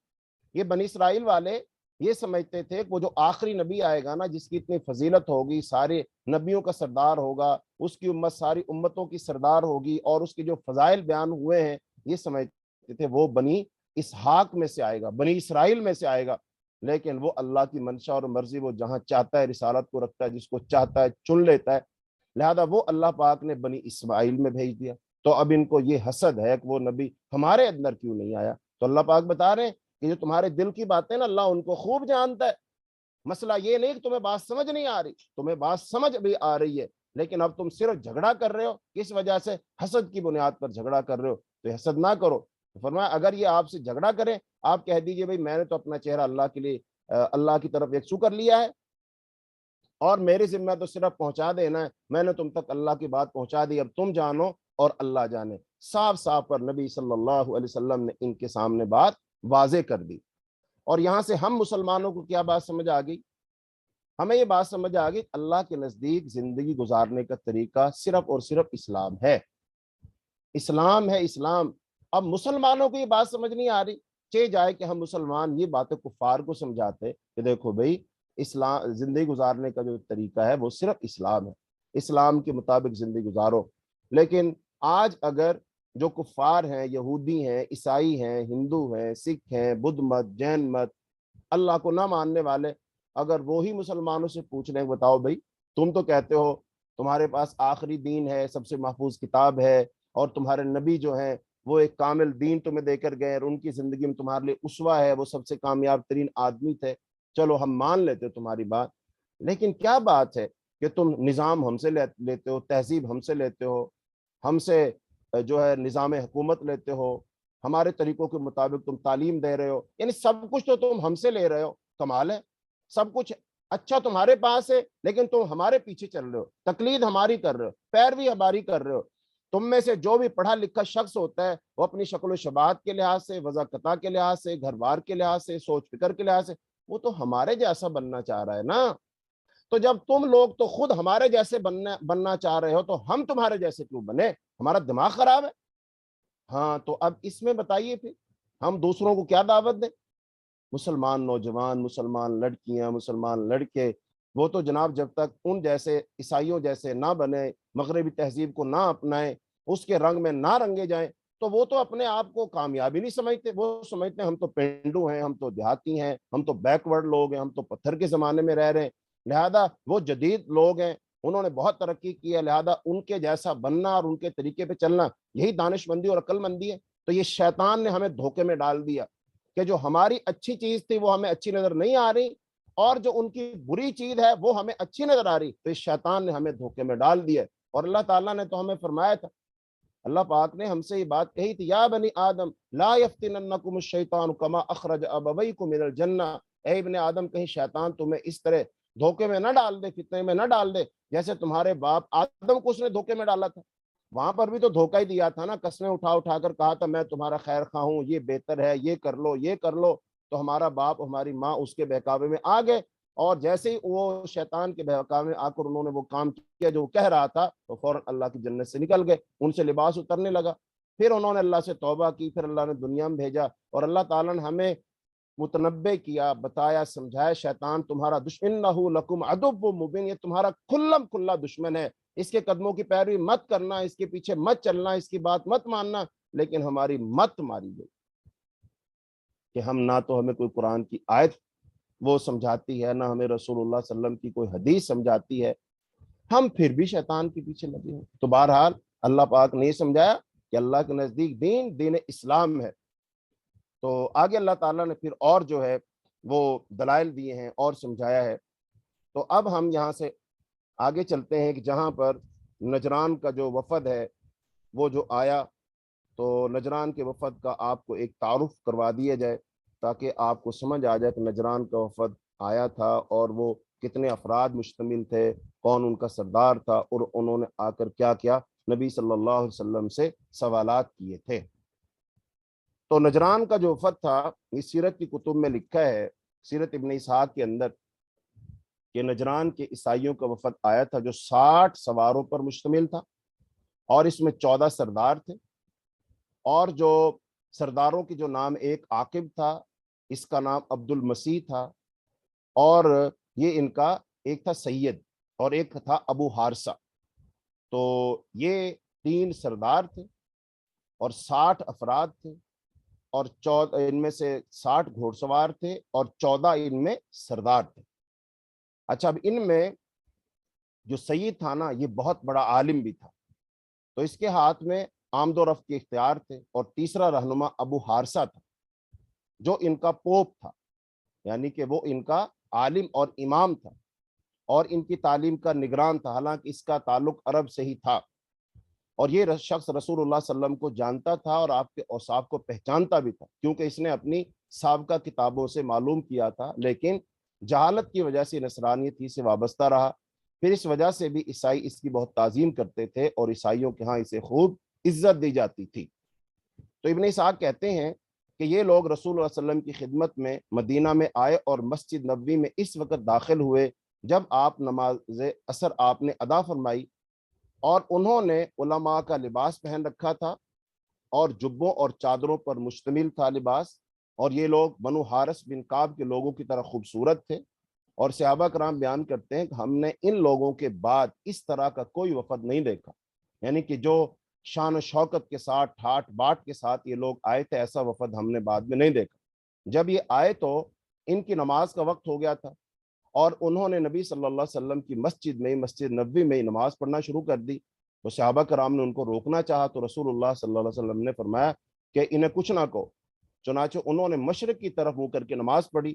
Speaker 1: یہ بنی اسرائیل والے یہ سمجھتے تھے کہ وہ جو آخری نبی آئے گا نا، جس کی اتنی فضیلت ہوگی، سارے نبیوں کا سردار ہوگا، اس کی امت ساری امتوں کی سردار ہوگی، اور اس کے جو فضائل بیان ہوئے ہیں، یہ سمجھتے تھے وہ بنی اسحاق میں سے آئے گا، بنی اسرائیل میں سے آئے گا، لیکن وہ اللہ کی منشا اور مرضی، وہ جہاں چاہتا ہے رسالت کو رکھتا ہے، جس کو چاہتا ہے چن لیتا ہے، لہذا وہ اللہ پاک نے بنی اسماعیل میں بھیج دیا۔ تو اب ان کو یہ حسد ہے کہ وہ نبی ہمارے اندر کیوں نہیں آیا؟ تو اللہ پاک بتا رہے ہیں کہ جو تمہارے دل کی باتیں نا، اللہ ان کو خوب جانتا ہے۔ مسئلہ یہ نہیں کہ تمہیں بات سمجھ نہیں آ رہی، تمہیں بات سمجھ بھی آ رہی ہے، لیکن اب تم صرف جھگڑا کر رہے ہو، کس وجہ سے؟ حسد کی بنیاد پر جھگڑا کر رہے ہو، تو حسد نہ کرو۔ فرمایا اگر یہ آپ سے جھگڑا کریں، آپ کہہ دیجئے بھئی میں نے تو اپنا چہرہ اللہ کے لیے اللہ کی طرف یکسو کر لیا ہے، اور میری ذمہ تو صرف پہنچا دینا ہے، میں نے تم تک اللہ کی بات پہنچا دی، اب تم جانو اور اللہ جانے۔ صاف صاف پر نبی صلی اللہ علیہ وسلم نے ان کے سامنے بات واضح کر دی۔ اور یہاں سے ہم مسلمانوں کو کیا بات سمجھ آ گئی؟ ہمیں یہ بات سمجھ آ گئی اللہ کے نزدیک زندگی گزارنے کا طریقہ صرف اور صرف اسلام ہے، اسلام ہے، اسلام۔ اب مسلمانوں کو یہ بات سمجھ نہیں آ رہی، چاہے جائے کہ ہم مسلمان یہ باتیں کفار کو سمجھاتے کہ دیکھو بھئی اسلام زندگی گزارنے کا جو طریقہ ہے وہ صرف اسلام ہے، اسلام کے مطابق زندگی گزارو۔ لیکن آج اگر جو کفار ہیں، یہودی ہیں، عیسائی ہیں، ہندو ہیں، سکھ ہیں، بدھ مت، جین مت، اللہ کو نہ ماننے والے، اگر وہی مسلمانوں سے پوچھ رہے ہیں بتاؤ بھائی تم تو کہتے ہو تمہارے پاس آخری دین ہے، سب سے محفوظ کتاب ہے، اور تمہارے نبی جو ہیں وہ ایک کامل دین تمہیں دے کر گئے، اور ان کی زندگی میں تمہارے لیے اسوہ ہے، وہ سب سے کامیاب ترین آدمی تھے، چلو ہم مان لیتے تمہاری بات، لیکن کیا بات ہے کہ تم نظام ہم سے لیتے ہو، تہذیب ہم سے لیتے ہو، ہم سے جو ہے نظام حکومت لیتے ہو، ہمارے طریقوں کے مطابق تم تعلیم دے رہے ہو، یعنی سب کچھ تو تم ہم سے لے رہے ہو، کمال ہے، سب کچھ اچھا تمہارے پاس ہے لیکن تم ہمارے پیچھے چل رہے ہو، تقلید ہماری کر رہے ہو، پیروی ہماری کر رہے ہو۔ تم میں سے جو بھی پڑھا لکھا شخص ہوتا ہے وہ اپنی شکل و شباہت کے لحاظ سے، وضاقتہ کے لحاظ سے، گھر بار کے لحاظ سے، سوچ فکر کے لحاظ سے وہ تو ہمارے جیسا بننا چاہ رہا ہے نا۔ تو جب تم لوگ تو خود ہمارے جیسے بننا چاہ رہے ہو تو ہم تمہارے جیسے کیوں بنے؟ ہمارا دماغ خراب ہے؟ ہاں تو اب اس میں بتائیے پھر ہم دوسروں کو کیا دعوت دیں؟ مسلمان نوجوان، مسلمان لڑکیاں، مسلمان لڑکے، وہ تو جناب جب تک ان جیسے عیسائیوں جیسے نہ بنے، مغربی تہذیب کو نہ اپنائیں، اس کے رنگ میں نہ رنگے جائیں، تو وہ تو اپنے آپ کو کامیابی نہیں سمجھتے۔ وہ سمجھتے ہیں ہم تو پینڈو ہیں، ہم تو دیہاتی ہیں، ہم تو بیکورڈ لوگ ہیں، ہم تو پتھر کے زمانے میں رہ رہے ہیں۔ لہذا وہ جدید لوگ ہیں، انہوں نے بہت ترقی کی ہے، لہذا ان کے جیسا بننا اور ان کے طریقے پہ چلنا یہی دانش مندی اور عقل مندی ہے۔ تو یہ شیطان نے ہمیں دھوکے میں ڈال دیا کہ جو ہماری اچھی چیز تھی وہ ہمیں اچھی نظر نہیں آ رہی، اور جو ان کی بری چیز ہے وہ ہمیں اچھی نظر آ رہی۔ تو اس شیطان نے ہمیں دھوکے میں ڈال دیا، اور اللہ تعالیٰ نے تو ہمیں فرمایا تھا، اللہ پاک نے ہم سے یہ بات کہی تھی، یا بنی آدم لا یفتننکم الشیطان کما اخرج ابویکم من الجنہ، اے ابن آدم کہیں شیطان تمہیں اس طرح دھوکے میں نہ ڈال دے، فتنے میں نہ ڈال دے جیسے تمہارے باپ آدم کو اس نے دھوکے میں ڈالا تھا۔ وہاں پر بھی تو دھوکہ ہی دیا تھا نا، قسمیں اٹھا اٹھا کر کہا تھا میں تمہارا خیر خواہ ہوں، یہ بہتر ہے، یہ کر لو، یہ کر لو، تو ہمارا باپ ہماری ماں اس کے بہکاوے میں آ گئے، اور جیسے ہی وہ شیطان کے بہکاوے میں آ کر انہوں نے وہ کام کیا جو وہ کہہ رہا تھا، تو فوراً اللہ کی جنت سے نکل گئے، ان سے لباس اترنے لگا۔ پھر انہوں نے اللہ سے توبہ کی، پھر اللہ نے دنیا میں بھیجا، اور اللہ تعالیٰ نے ہمیں متنبع کیا، بتایا، سمجھایا شیطان تمہارا دشمن، انہ لکم عدو مبین، یہ تمہارا کھلم کھلا دشمن ہے، اس کے قدموں کی پیروی مت کرنا، اس کے پیچھے مت چلنا، اس کی بات مت ماننا۔ لیکن ہماری مت ماری گئی کہ ہم نہ تو ہمیں کوئی قرآن کی آیت وہ سمجھاتی ہے، نہ ہمیں رسول اللہ صلی اللہ علیہ وسلم کی کوئی حدیث سمجھاتی ہے، ہم پھر بھی شیطان کے پیچھے لگے ہیں۔ تو بہرحال اللہ پاک نے یہ سمجھایا کہ اللہ کے نزدیک دین دین اسلام ہے۔ تو آگے اللہ تعالیٰ نے پھر اور جو ہے وہ دلائل دیے ہیں اور سمجھایا ہے۔ تو اب ہم یہاں سے آگے چلتے ہیں کہ جہاں پر نجران کا جو وفد ہے وہ جو آیا، تو نجران کے وفد کا آپ کو ایک تعارف کروا دیا جائے تاکہ آپ کو سمجھ آ جائے کہ نجران کا وفد آیا تھا اور وہ کتنے افراد مشتمل تھے، کون ان کا سردار تھا، اور انہوں نے آ کر کیا کیا نبی صلی اللہ علیہ وسلم سے سوالات کیے تھے۔ تو نجران کا جو وفد تھا، اس سیرت کی کتب میں لکھا ہے، سیرت ابن اسحاق کے اندر، کہ نجران کے عیسائیوں کا وفد آیا تھا جو 60 سواروں پر مشتمل تھا، اور اس میں 14 سردار تھے، اور جو سرداروں کی جو نام، ایک عاقب تھا، اس کا نام عبد المسیح تھا، اور یہ ان کا ایک تھا سید، اور ایک تھا ابو حارثہ۔ تو یہ 3 سردار تھے اور 60 افراد تھے، اور ان میں سے 60 گھوڑ سوار تھے اور 14 ان میں سردار تھے۔ اچھا، اب ان میں جو سید تھا نا، یہ بہت بڑا عالم بھی تھا، تو اس کے ہاتھ میں آمد و رفت کے اختیار تھے، اور تیسرا رہنما ابو حارثہ تھا جو ان کا پوپ تھا، یعنی کہ وہ ان کا عالم اور امام تھا، اور ان کی تعلیم کا نگران تھا، حالانکہ اس کا تعلق عرب سے ہی تھا، اور یہ شخص رسول اللہ صلی اللہ علیہ وسلم کو جانتا تھا اور آپ کے اوصاف کو پہچانتا بھی تھا، کیونکہ اس نے اپنی سابقہ کتابوں سے معلوم کیا تھا، لیکن جہالت کی وجہ سے نصرانیت ہی سے وابستہ رہا۔ پھر اس وجہ سے بھی عیسائی اس کی بہت تعظیم کرتے تھے، اور عیسائیوں کے ہاں اسے خوب عزت دی جاتی تھی۔ تو ابن اسحاق کہتے ہیں کہ یہ لوگ رسول اللہ صلی اللہ علیہ وسلم کی خدمت میں مدینہ میں آئے، اور مسجد نبوی میں اس وقت داخل ہوئے جب آپ نماز عصر آپ نے ادا فرمائی، اور انہوں نے علماء کا لباس پہن رکھا تھا، اور جبوں اور چادروں پر مشتمل تھا لباس، اور یہ لوگ بنو حارث بن کعب کے لوگوں کی طرح خوبصورت تھے، اور صحابہ کرام بیان کرتے ہیں کہ ہم نے ان لوگوں کے بعد اس طرح کا کوئی وفد نہیں دیکھا، یعنی کہ جو شان و شوکت کے ساتھ، ٹھاٹ باٹ کے ساتھ یہ لوگ آئے تھے، ایسا وفد ہم نے بعد میں نہیں دیکھا۔ جب یہ آئے تو ان کی نماز کا وقت ہو گیا تھا، اور انہوں نے نبی صلی اللہ علیہ وسلم کی مسجد نبوی میں نماز پڑھنا شروع کر دی۔ تو صحابہ کرام نے ان کو روکنا چاہا، تو رسول اللہ صلی اللہ علیہ وسلم نے فرمایا کہ انہیں کچھ نہ کہو، چنانچہ انہوں نے مشرق کی طرف منہ کر کے نماز پڑھی۔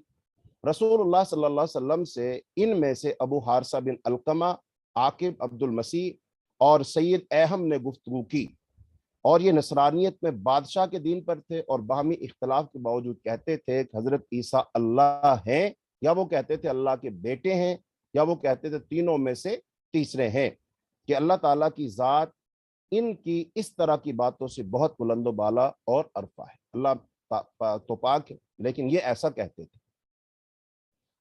Speaker 1: رسول اللہ صلی اللہ علیہ وسلم سے ان میں سے ابو حارثہ بن علقمہ، عاقب، عبد المسیح اور سید اہم نے گفتگو کی، اور یہ نصرانیت میں بادشاہ کے دین پر تھے اور باہمی اختلاف کے باوجود کہتے تھے کہ حضرت عیسیٰ اللہ ہیں، یا وہ کہتے تھے اللہ کے بیٹے ہیں، یا وہ کہتے تھے تینوں میں سے تیسرے ہیں، کہ اللہ تعالیٰ کی ذات ان کی اس طرح کی باتوں سے بہت بلند و بالا اور عرفہ ہے، اللہ تو پاک ہے، لیکن یہ ایسا کہتے تھے۔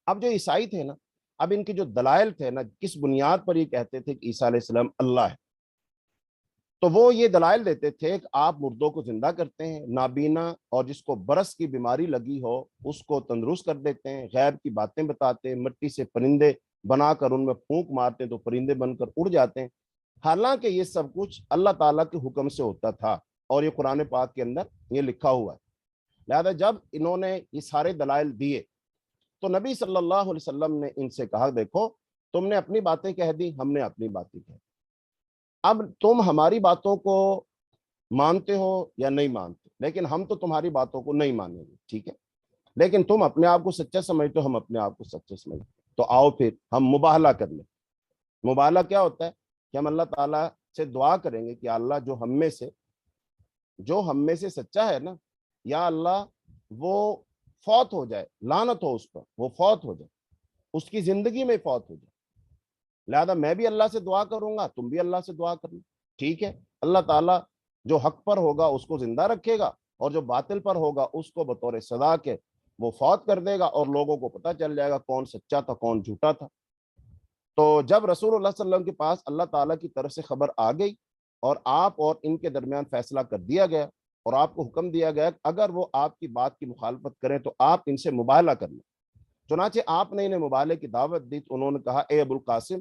Speaker 1: اب جو عیسائی تھے نا، اب ان کے جو دلائل تھے نا، کس بنیاد پر یہ کہتے تھے کہ عیسیٰ علیہ السلام اللہ ہے، تو وہ یہ دلائل دیتے تھے کہ آپ مردوں کو زندہ کرتے ہیں، نابینا اور جس کو برس کی بیماری لگی ہو اس کو تندرست کر دیتے ہیں، غیب کی باتیں بتاتے ہیں، مٹی سے پرندے بنا کر ان میں پھونک مارتے ہیں تو پرندے بن کر اڑ جاتے ہیں۔ حالانکہ یہ سب کچھ اللہ تعالیٰ کے حکم سے ہوتا تھا، اور یہ قرآن پاک کے اندر یہ لکھا ہوا ہے۔ لہذا جب انہوں نے یہ سارے دلائل دیے تو نبی صلی اللہ علیہ وسلم نے ان سے کہا، دیکھو تم نے اپنی باتیں کہہ دی، ہم نے اپنی باتیں کہہ دی، اب تم ہماری باتوں کو مانتے ہو یا نہیں مانتے، لیکن ہم تو تمہاری باتوں کو نہیں مانیں گے، ٹھیک ہے، لیکن تم اپنے آپ کو سچا سمجھتے ہو، ہم اپنے آپ کو سچا سمجھتے، تو آؤ پھر ہم مباہلہ کر لیں۔ مباہلہ کیا ہوتا ہے کہ ہم اللہ تعالیٰ سے دعا کریں گے کہ اللہ جو ہم میں سے سچا ہے نا، یا اللہ وہ فوت ہو جائے، لعنت ہو اس پر، وہ فوت ہو جائے، اس کی زندگی میں فوت ہو جائے، لہذا میں بھی اللہ سے دعا کروں گا، تم بھی اللہ سے دعا کرنا، ٹھیک ہے۔ اللہ تعالیٰ جو حق پر ہوگا اس کو زندہ رکھے گا، اور جو باطل پر ہوگا اس کو بطور سزا کے وہ فوت کر دے گا، اور لوگوں کو پتہ چل جائے گا کون سچا تھا کون جھوٹا تھا۔ تو جب رسول اللہ صلی اللہ علیہ وسلم کے پاس اللہ تعالیٰ کی طرف سے خبر آ گئی اور آپ اور ان کے درمیان فیصلہ کر دیا گیا، اور آپ کو حکم دیا گیا کہ اگر وہ آپ کی بات کی مخالفت کریں تو آپ ان سے مباہلہ کر لیں، چنانچہ آپ نے انہیں مباہلے کی دعوت دی تو انہوں نے کہا، اے ابو القاسم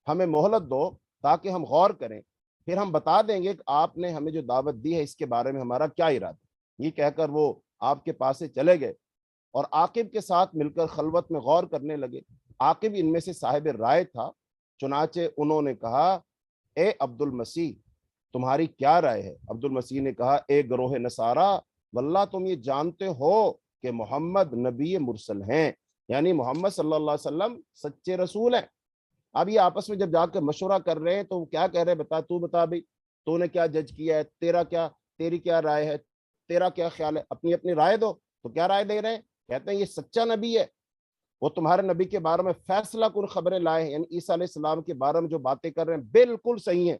Speaker 1: ہمیں مہلت دو تاکہ ہم غور کریں، پھر ہم بتا دیں گے کہ آپ نے ہمیں جو دعوت دی ہے اس کے بارے میں ہمارا کیا ارادہ۔ یہ کہہ کر وہ آپ کے پاس سے چلے گئے اور عاقب کے ساتھ مل کر خلوت میں غور کرنے لگے۔ عاقب ان میں سے صاحب رائے تھا، چنانچہ انہوں نے کہا، اے عبد المسیح تمہاری کیا رائے ہے؟ عبد المسیح نے کہا، اے گروہ نصارہ واللہ تم یہ جانتے ہو کہ محمد نبی مرسل ہیں، یعنی محمد صلی اللہ علیہ وسلم سچے رسول ہیں۔ اب یہ آپس میں جب جا کے مشورہ کر رہے ہیں تو وہ کیا کہہ رہے ہیں، بتا بھائی تو نے کیا جج کیا ہے، تیری کیا رائے ہے، تیرا کیا خیال ہے، اپنی رائے دو۔ تو کیا رائے دے رہے ہیں؟ کہتے ہیں یہ سچا نبی ہے، وہ تمہارے نبی کے بارے میں فیصلہ کن خبریں لائے ہیں، یعنی عیسیٰ علیہ السلام کے بارے میں جو باتیں کر رہے ہیں بالکل صحیح ہیں،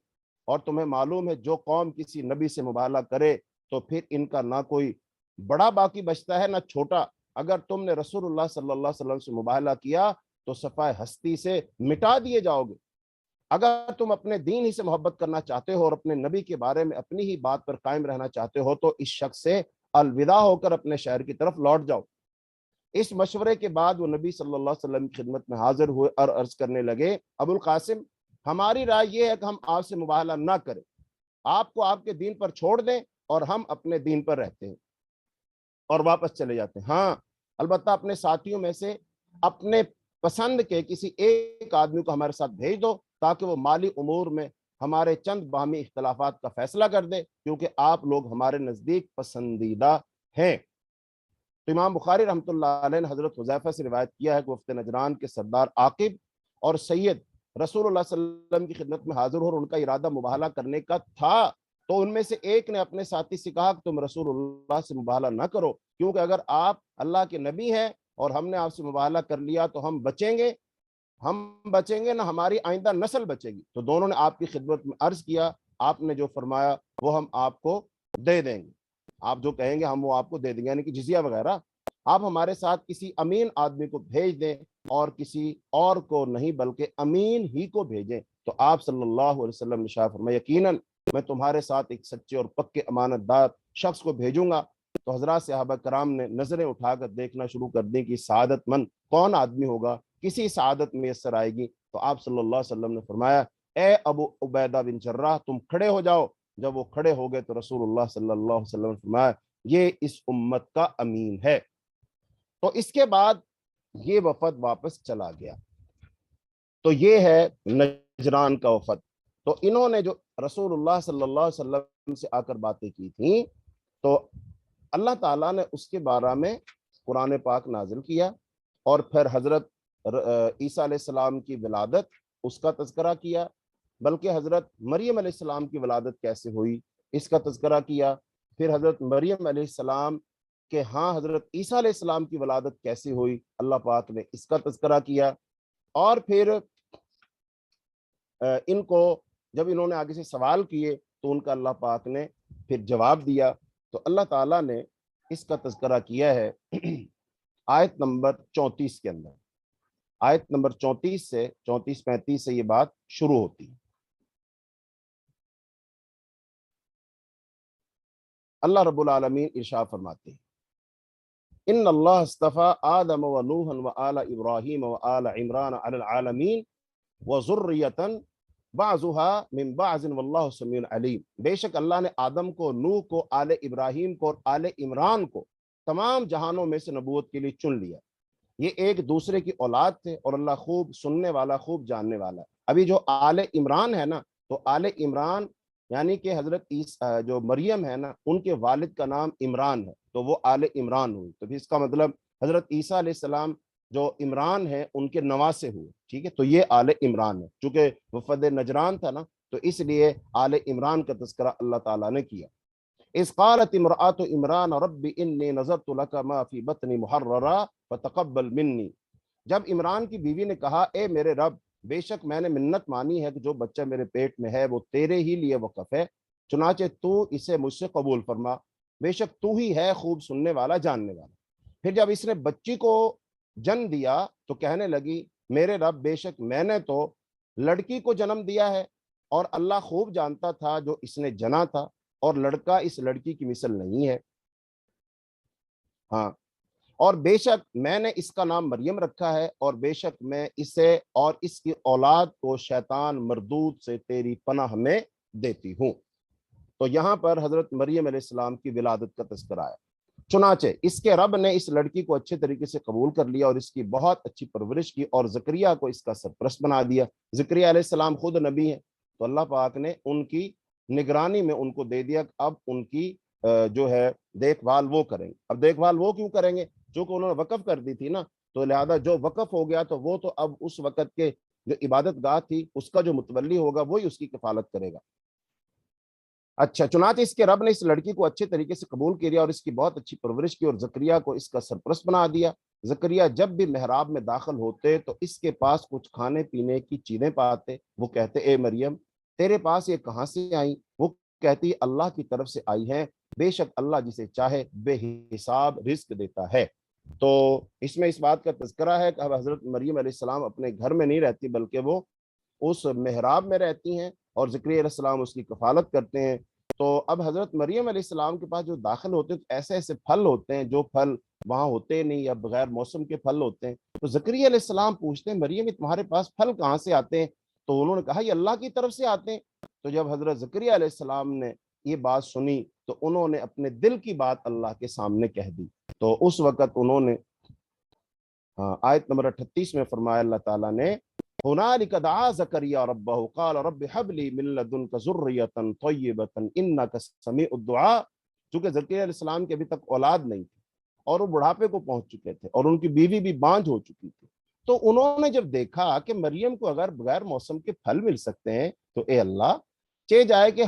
Speaker 1: اور تمہیں معلوم ہے جو قوم کسی نبی سے مباہلہ کرے تو پھر ان کا نہ کوئی بڑا باقی بچتا ہے نہ چھوٹا۔ اگر تم نے رسول اللہ صلی اللہ علیہ وسلم سے مباہلہ کیا تو صفائے ہستی سے مٹا دیے جاؤ گے۔ اگر تم اپنے دین ہی سے محبت کرنا چاہتے ہو اور اپنے نبی کے بارے میں اپنی ہی بات پر قائم رہنا چاہتے ہو تو اس شخص سے الوداع ہو کر اپنے شہر کی طرف لوٹ جاؤ۔ اس مشورے کے بعد وہ نبی صلی اللہ علیہ وسلم کی خدمت میں حاضر ہوئے اور عرض کرنے لگے، ابو القاسم ہماری رائے یہ ہے کہ ہم آپ سے مباہلہ نہ کریں، آپ کو آپ کے دین پر چھوڑ دیں اور ہم اپنے دین پر رہتے ہیں اور واپس چلے جاتے ہیں۔ ہاں البتہ اپنے ساتھیوں میں سے اپنے پسند کے کسی ایک آدمی کو ہمارے ساتھ بھیج دو تاکہ وہ مالی امور میں ہمارے چند باہمی اختلافات کا فیصلہ کر دے، کیونکہ آپ لوگ ہمارے نزدیک پسندیدہ ہیں۔ تو امام بخاری رحمۃ اللہ علیہ نے حضرت حذیفہ سے روایت کیا ہے کہ وفد نجران کے سردار عاقب اور سید رسول اللہ صلی اللہ علیہ وسلم کی خدمت میں حاضر ہو اور ان کا ارادہ مباہلہ کرنے کا تھا، تو ان میں سے ایک نے اپنے ساتھی سے کہا کہ تم رسول اللہ سے مباہلہ نہ کرو، کیونکہ اگر آپ اللہ کے نبی ہیں اور ہم نے آپ سے مباہلہ کر لیا تو ہم بچیں گے نہ ہماری آئندہ نسل بچے گی۔ تو دونوں نے آپ کی خدمت میں عرض کیا، آپ نے جو فرمایا وہ ہم آپ کو دے دیں گے، آپ جو کہیں گے ہم وہ آپ کو دے دیں گے، یعنی کہ جزیہ وغیرہ۔ آپ ہمارے ساتھ کسی امین آدمی کو بھیج دیں اور کسی اور کو نہیں بلکہ امین ہی کو بھیجیں۔ تو آپ صلی اللہ علیہ وسلم نے شاہ فرمایا، یقیناً میں تمہارے ساتھ ایک سچے اور پکے امانت دار شخص کو بھیجوں گا۔ تو حضرات صحابہ کرام نے نظریں اٹھا کر دیکھنا شروع کر دیں کہ سعادت مند کون آدمی ہوگا، کسی سعادت میسر آئے گی۔ تو آپ صلی اللہ علیہ وسلم نے فرمایا، اے ابو عبیدہ بن جراح تم کھڑے ہو جاؤ۔ جب وہ کھڑے ہو گئے تو رسول اللہ صلی اللہ علیہ وسلم نے فرمایا، یہ اس امت کا امین ہے۔ تو اس کے بعد یہ وفد واپس چلا گیا۔ تو یہ ہے نجران کا وفد۔ تو انہوں نے جو رسول اللہ صلی اللہ علیہ وسلم سے آ کر باتیں کی تھیں تو اللہ تعالیٰ نے اس کے بارے میں قرآن پاک نازل کیا، اور پھر حضرت عیسیٰ علیہ السلام کی ولادت اس کا تذکرہ کیا، بلکہ حضرت مریم علیہ السلام کی ولادت کیسے ہوئی اس کا تذکرہ کیا. پھر حضرت مریم علیہ السلام کہ ہاں حضرت عیسیٰ علیہ السلام کی ولادت کیسے ہوئی, اللہ پاک نے اس کا تذکرہ کیا. اور پھر ان کو جب انہوں نے آگے سے سوال کیے تو ان کا اللہ پاک نے پھر جواب دیا. تو اللہ تعالیٰ نے اس کا تذکرہ کیا ہے آیت نمبر 34 کے اندر. آیت نمبر 34 سے 34-35 سے یہ بات شروع ہوتی ہے. اللہ رب العالمین ارشاد فرماتے ہیں ان اللہ اصطفى آدم و نوحا و آل ابراہیم و آل عمران علی العالمین و ذریۃ بعضها من بعض واللہ سمیع علیم. بے شک اللہ نے آدم کو, نوح کو, آل ابراہیم کو اور آل عمران کو تمام جہانوں میں سے نبوت کے لیے چن لیا. یہ ایک دوسرے کی اولاد تھے اور اللہ خوب سننے والا, خوب جاننے والا. ابھی جو آل عمران ہے نا, تو آل عمران یعنی کہ حضرت جو مریم ہے نا, ان کے والد کا نام عمران ہے, تو وہ آل عمران ہوئی. تو پھر اس کا مطلب حضرت عیسیٰ علیہ السلام جو عمران ہے ان کے نواسے ہوئے. ٹھیک ہے, تو یہ آل عمران ہے. چونکہ وفد نجران تھا نا, تو اس لیے آل عمران کا تذکرہ اللہ تعالیٰ نے کیا. اذ قالت امرأة عمران رب انی نذرت لک ما فی بطنی محررا فتقبل منی. جب عمران کی بیوی نے کہا اے میرے رب, بے شک میں نے منت مانی ہے کہ جو بچہ میرے پیٹ میں ہے وہ تیرے ہی لیے وقف ہے, چنانچہ تو اسے مجھ سے قبول فرما, بے شک تو ہی ہے خوب سننے والا, جاننے والا. پھر جب اس نے بچی کو جنم دیا تو کہنے لگی میرے رب, بے شک میں نے تو لڑکی کو جنم دیا ہے اور اللہ خوب جانتا تھا جو اس نے جنا تھا, اور لڑکا اس لڑکی کی مثل نہیں ہے. ہاں, اور بے شک میں نے اس کا نام مریم رکھا ہے, اور بے شک میں اسے اور اس کی اولاد کو شیطان مردود سے تیری پناہ میں دیتی ہوں. تو یہاں پر حضرت مریم علیہ السلام کی ولادت کا تذکرہ ہے. چنانچہ اس کے رب نے اس لڑکی کو اچھے طریقے سے قبول کر لیا اور اس کی بہت اچھی پرورش کی, اور زکریا کو اس کا سرپرست بنا دیا. زکریا علیہ السلام خود نبی ہیں, تو اللہ پاک نے ان کی نگرانی میں ان کو دے دیا, اب ان کی جو ہے دیکھ بھال وہ کریں گے. اب دیکھ بھال وہ کیوں کریں گے, چونکہ انہوں نے وقف کر دی تھی نا, تو لہذا جو وقف ہو گیا تو وہ تو اب اس وقت کے جو عبادت گاہ تھی اس کا جو متولی ہوگا وہی اس کی کفالت کرے گا. اچھا, چنانچہ اس کے رب نے اس لڑکی کو اچھے طریقے سے قبول کیا اور اس کی بہت اچھی پرورش کی, اور زکریا کو اس کا سرپرست بنا دیا. زکریا جب بھی محراب میں داخل ہوتے تو اس کے پاس کچھ کھانے پینے کی چیزیں پاتے. وہ کہتے اے مریم تیرے پاس یہ کہاں سے آئیں؟ وہ کہتی اللہ کی طرف سے آئی ہیں, بے شک اللہ جسے چاہے بے حساب رزق دیتا ہے. تو اس میں اس بات کا تذکرہ ہے کہ اب حضرت مریم علیہ السلام اپنے گھر میں نہیں رہتی بلکہ وہ اس محراب میں رہتی ہیں, اور زکریا علیہ السلام اس کی کفالت کرتے ہیں. تو اب حضرت مریم علیہ السلام کے پاس جو داخل ہوتے ہیں تو ایسے ایسے پھل ہوتے ہیں جو پھل وہاں ہوتے نہیں, یا بغیر موسم کے پھل ہوتے ہیں. تو زکریا علیہ السلام پوچھتے ہیں مریم تمہارے پاس پھل کہاں سے آتے ہیں؟ تو انہوں نے کہا یہ اللہ کی طرف سے آتے ہیں. تو جب حضرت زکریا علیہ السلام نے یہ بات سنی تو انہوں نے اپنے دل کی بات اللہ کے سامنے کہہ دی. تو اس وقت انہوں نے آیت نمبر 38 میں فرمایا اللہ تعالیٰ نے هنالك دعا زكريا ربه قال رب هب لي من لدنك ذرية طيبة انك سميع الدعاء. چونکہ زکریا علیہ السلام کی ابھی تک اولاد نہیں تھی اور وہ بڑھاپے کو پہنچ چکے تھے اور ان کی بیوی بھی بانجھ ہو چکی تھی. تو انہوں نے جب دیکھا کہ مریم کو اگر بغیر موسم کے پھل مل سکتے ہیں تو اے اللہ چاہے جائے کہ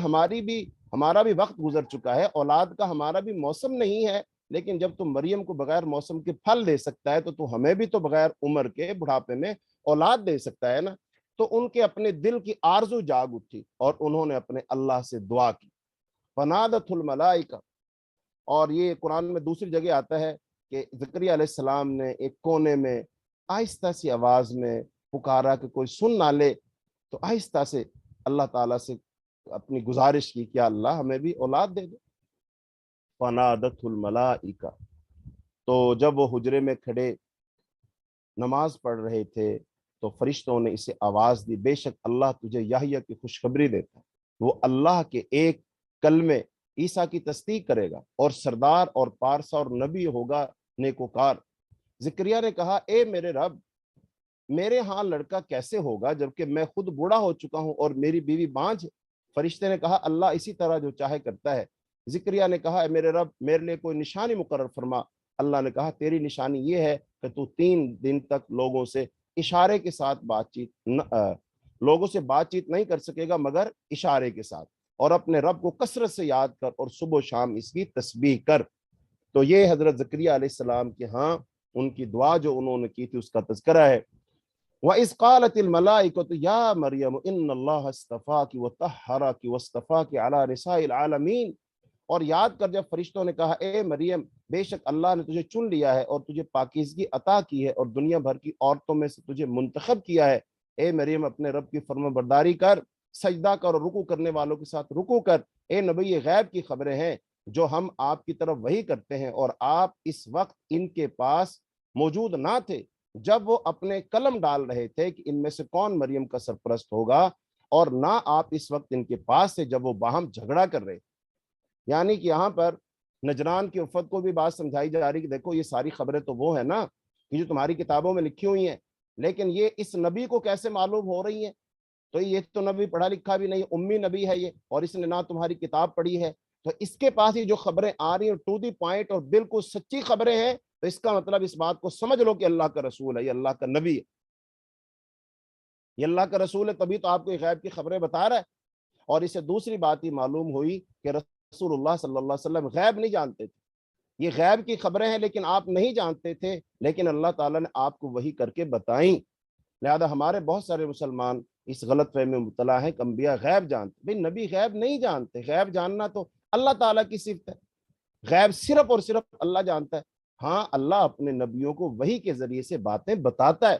Speaker 1: ہمارا بھی وقت گزر چکا ہے, اولاد کا ہمارا بھی موسم نہیں ہے, لیکن جب تم مریم کو بغیر موسم کے پھل دے سکتا ہے تو ہمیں بھی تو بغیر عمر کے بڑھاپے میں اولاد دے سکتا ہے نا. تو ان کے اپنے دل کی آرزو جاگ اٹھی اور انہوں نے اپنے اللہ سے دعا کی. فنادت الملائکہ, اور یہ قرآن میں دوسری جگہ آتا ہے کہ زکریا علیہ السلام نے ایک کونے میں آہستہ سی آواز میں پکارا کہ کوئی سن نہ لے, تو آہستہ سے اللہ تعالیٰ سے اپنی گزارش کی کہ اللہ ہمیں بھی اولاد دے دے. فنادت الملائکہ, تو جب وہ حجرے میں کھڑے نماز پڑھ رہے تھے تو فرشتوں نے اسے آواز دی بے شک اللہ تجھے یحییٰ کی خوشخبری دیتا ہے, وہ اللہ کے ایک کلمے عیسیٰ کی تصدیق کرے گا اور سردار اور پارسا اور نبی ہوگا نیکوکار. زکریا نے کہا اے میرے رب میرے ہاں لڑکا کیسے ہوگا جبکہ میں خود بوڑھا ہو چکا ہوں اور میری بیوی بانجھ. فرشتے نے کہا اللہ اسی طرح جو چاہے کرتا ہے. زکریا نے کہا اے میرے رب میرے لیے کوئی نشانی مقرر فرما. اللہ نے کہا تیری نشانی یہ ہے کہ تو 3 دن تک لوگوں سے اشارے کے ساتھ لوگوں سے بات چیت نہیں کر سکے گا مگر اشارے کے ساتھ, اور اپنے رب کو کثرت سے یاد کر اور صبح و شام اس کی تسبیح کر۔ تو یہ حضرت زکریا علیہ السلام کے ہاں ان کی دعا جو انہوں نے کی تھی اس کا تذکرہ ہے۔ وَإِذْ قَالَتِ الْمَلَائِكَةُ يَا مَرْيَمُ إِنَّ اللَّهَ اصْطَفَاكِ وَطَهَّرَكِ وَاصْطَفَاكِ عَلَى نِسَاءِ الْعَالَمِينَ، اور یاد کر جب فرشتوں نے کہا اے مریم بے شک اللہ نے تجھے چن لیا ہے اور تجھے پاکیزگی عطا کی ہے اور دنیا بھر کی عورتوں میں سے تجھے منتخب کیا ہے۔ اے مریم اپنے رب کی فرما برداری کر، سجدہ کر اور رکوع کرنے والوں کے ساتھ رکوع کر۔ اے نبی یہ غیب کی خبریں ہیں جو ہم آپ کی طرف وحی کرتے ہیں، اور آپ اس وقت ان کے پاس موجود نہ تھے جب وہ اپنے قلم ڈال رہے تھے کہ ان میں سے کون مریم کا سرپرست ہوگا، اور نہ آپ اس وقت ان کے پاس سے جب وہ باہم جھگڑا کر رہے۔ یعنی کہ یہاں پر نجران کی وفد کو بھی بات سمجھائی جا رہی کہ دیکھو یہ ساری خبریں تو وہ ہیں نا کہ جو تمہاری کتابوں میں لکھی ہوئی ہیں، لیکن یہ اس نبی کو کیسے معلوم ہو رہی ہیں؟ تو یہ تو نبی پڑھا لکھا بھی نہیں، امی نبی ہے یہ، اور اس نے نہ تمہاری کتاب پڑھی ہے، تو اس کے پاس یہ جو خبریں آ رہی ہیں ٹو دی پوائنٹ اور بالکل سچی خبریں ہیں، تو اس کا مطلب اس بات کو سمجھ لو کہ اللہ کا رسول ہے، یہ اللہ کا نبی ہے، یہ اللہ کا رسول ہے، تبھی تو آپ کو یہ غیب کی خبریں بتا رہا ہے۔ اور اسے دوسری بات یہ معلوم ہوئی کہ رسول اللہ صلی اللہ علیہ وسلم غیب نہیں جانتے تھے، یہ غیب کی خبریں ہیں لیکن آپ نہیں جانتے تھے، لیکن اللہ تعالیٰ نے آپ کو وحی کر کے بتائیں۔ لہذا ہمارے بہت سارے مسلمان اس غلط فہمی میں مبتلا ہیں کہ انبیاء غیب جانتے، بھئی نبی غیب نہیں جانتے، غیب جاننا تو اللہ تعالیٰ کی صفت ہے، غیب صرف اور صرف اللہ جانتا ہے۔ ہاں اللہ اپنے نبیوں کو وحی کے ذریعے سے باتیں بتاتا ہے،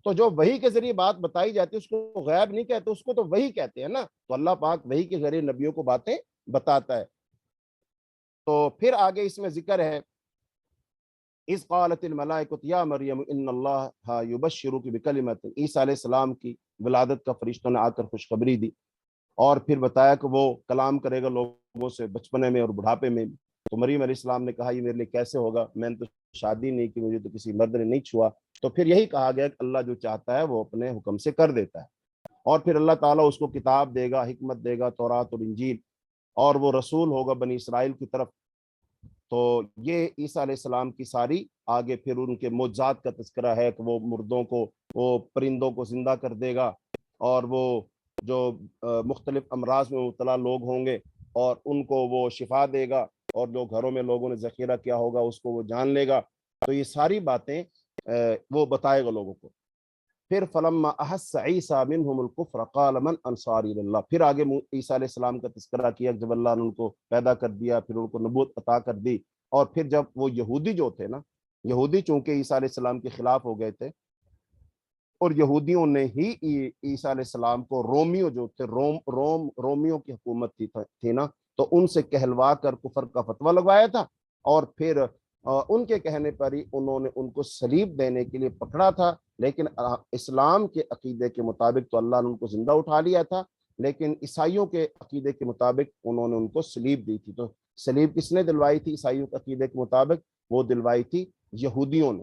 Speaker 1: تو جو وحی کے ذریعے بات بتائی جاتی ہے اس کو غیب نہیں کہتے، اس کو تو وحی کہتے ہیں نا، تو اللہ پاک وحی کے ذریعے نبیوں کو باتیں بتاتا ہے۔ تو پھر آگے اس میں ذکر ہے اِذْ قَالَتِ الْمَلَائِكَةُ يَا مَرْيَمُ إِنَّ اللَّهَ يُبَشِّرُكِ بِكَلِمَةٍ، عیسیٰ علیہ السلام کی ولادت کا فرشتوں نے آ کر خوشخبری دی، اور پھر بتایا کہ وہ کلام کرے گا لوگوں سے بچپنے میں اور بڑھاپے میں۔ تو مریم علیہ السلام نے کہا یہ میرے لیے کیسے ہوگا، میں نے تو شادی نہیں کی، مجھے تو کسی مرد نے نہیں چھوا۔ تو پھر یہی کہا گیا کہ اللہ جو چاہتا ہے وہ اپنے حکم سے کر دیتا ہے، اور پھر اللہ تعالیٰ اس کو کتاب دے گا، حکمت دے گا، تورات اور انجیل، اور وہ رسول ہوگا بنی اسرائیل کی طرف۔ تو یہ عیسیٰ علیہ السلام کی ساری آگے پھر ان کے معجزات کا تذکرہ ہے کہ وہ مردوں کو، وہ پرندوں کو زندہ کر دے گا، اور وہ جو مختلف امراض میں مبتلا لوگ ہوں گے اور ان کو وہ شفا دے گا، اور جو گھروں میں لوگوں نے ذخیرہ کیا ہوگا اس کو وہ جان لے گا۔ تو یہ ساری باتیں وہ بتائے گا لوگوں کو۔ پھر فلما احس عیسیٰ منہم الکفر قال من انصاری اللہ، پھر آگے عیسیٰ علیہ السلام کا تذکرہ کیا جب اللہ نے ان کو پیدا کر دیا، پھر ان کو نبوت عطا کر دی، اور پھر جب وہ یہودی جو تھے نا، یہودی چونکہ عیسیٰ علیہ السلام کے خلاف ہو گئے تھے، اور یہودیوں نے ہی عیسیٰ علیہ السلام کو، رومیو جو تھے، رومیو کی حکومت تھی نا، تو ان سے کہلوا کر کفر کا فتویٰ لگوایا تھا، اور پھر ان کے کہنے پر ہی انہوں نے ان کو صلیب دینے کے لیے پکڑا تھا، لیکن اسلام کے عقیدے کے مطابق تو اللہ نے ان کو زندہ اٹھا لیا تھا، لیکن عیسائیوں کے عقیدے کے مطابق انہوں نے ان کو صلیب دی تھی۔ تو صلیب کس نے دلوائی تھی عیسائیوں کے عقیدے کے مطابق؟ وہ دلوائی تھی یہودیوں نے۔